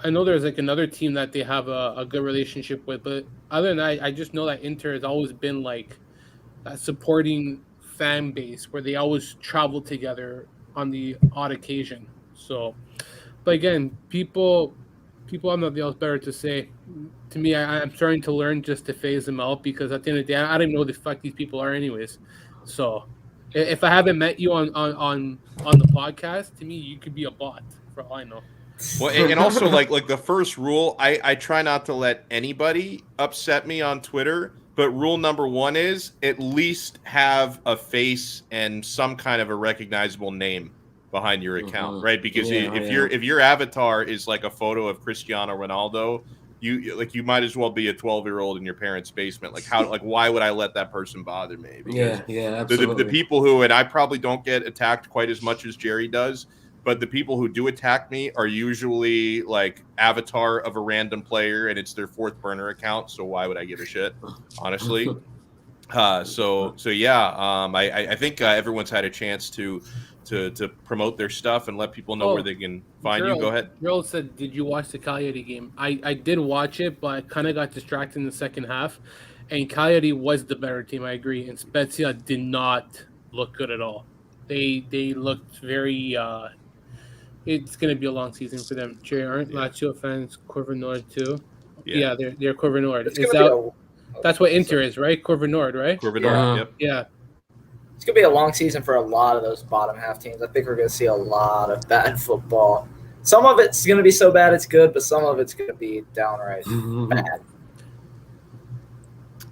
I know there's like another team that they have a good relationship with, but other than that, I just know that Inter has always been like that supporting fan base where they always travel together on the odd occasion. So, but again, people have nothing else better to say. To me, I'm starting to learn just to phase them out because at the end of the day, I don't even know who the fuck these people are, anyways. So, if I haven't met you on the podcast, to me, you could be a bot for all I know. Well, and also like the first rule, I try not to let anybody upset me on Twitter. But rule number one is at least have a face and some kind of a recognizable name behind your account, right? Because if your avatar is like a photo of Cristiano Ronaldo, you might as well be a 12-year-old in your parents' basement. Why would I let that person bother me? Because absolutely. The people who, and I probably don't get attacked quite as much as Jerry does, but the people who do attack me are usually like avatar of a random player, and it's their fourth burner account. So why would I give a shit, honestly? I think everyone's had a chance to promote their stuff and let people know where they can find you. Go ahead. Girl said, "Did you watch the Cagliari game?" I did watch it, but I kind of got distracted in the second half. And Cagliari was the better team, I agree. And Spezia did not look good at all. They looked very. It's going to be a long season for them. Jerry, aren't Lazio fans Corver Nord too? Yeah, they're Corver Nord. That's what Inter is, right? Corver Nord, right? Corver Nord, yep. Yeah. It's going to be a long season for a lot of those bottom half teams. I think we're going to see a lot of bad football. Some of it's going to be so bad it's good, but some of it's going to be downright bad.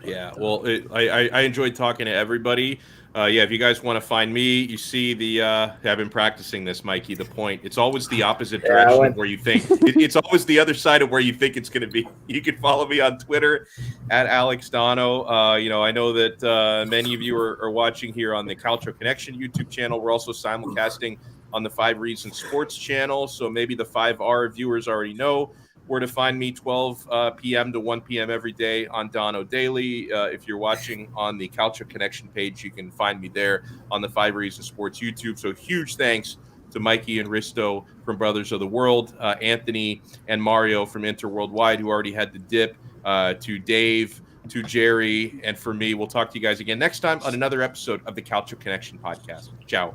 Yeah, well, I enjoyed talking to everybody. If you guys want to find me, you see I've been practicing this, Mikey, the point. It's always the opposite direction of where you think. It's always the other side of where you think it's going to be. You can follow me on Twitter at Alex Donno. I know that many of you are watching here on the Calcio Connection YouTube channel. We're also simulcasting on the 5 Reasons Sports channel. So maybe the 5R viewers already know where to find me, 12 p.m. to 1 p.m. every day on Donno Daily. If you're watching on the Calcio Connection page, you can find me there on the 5 Reasons Sports YouTube. So huge thanks to Mikey and Risto from Brothers of the World, Anthony and Mario from Inter Worldwide, who already had the dip, to Dave, to Jerry, and for me. We'll talk to you guys again next time on another episode of the Calcio Connection podcast. Ciao.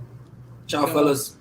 Ciao, fellas.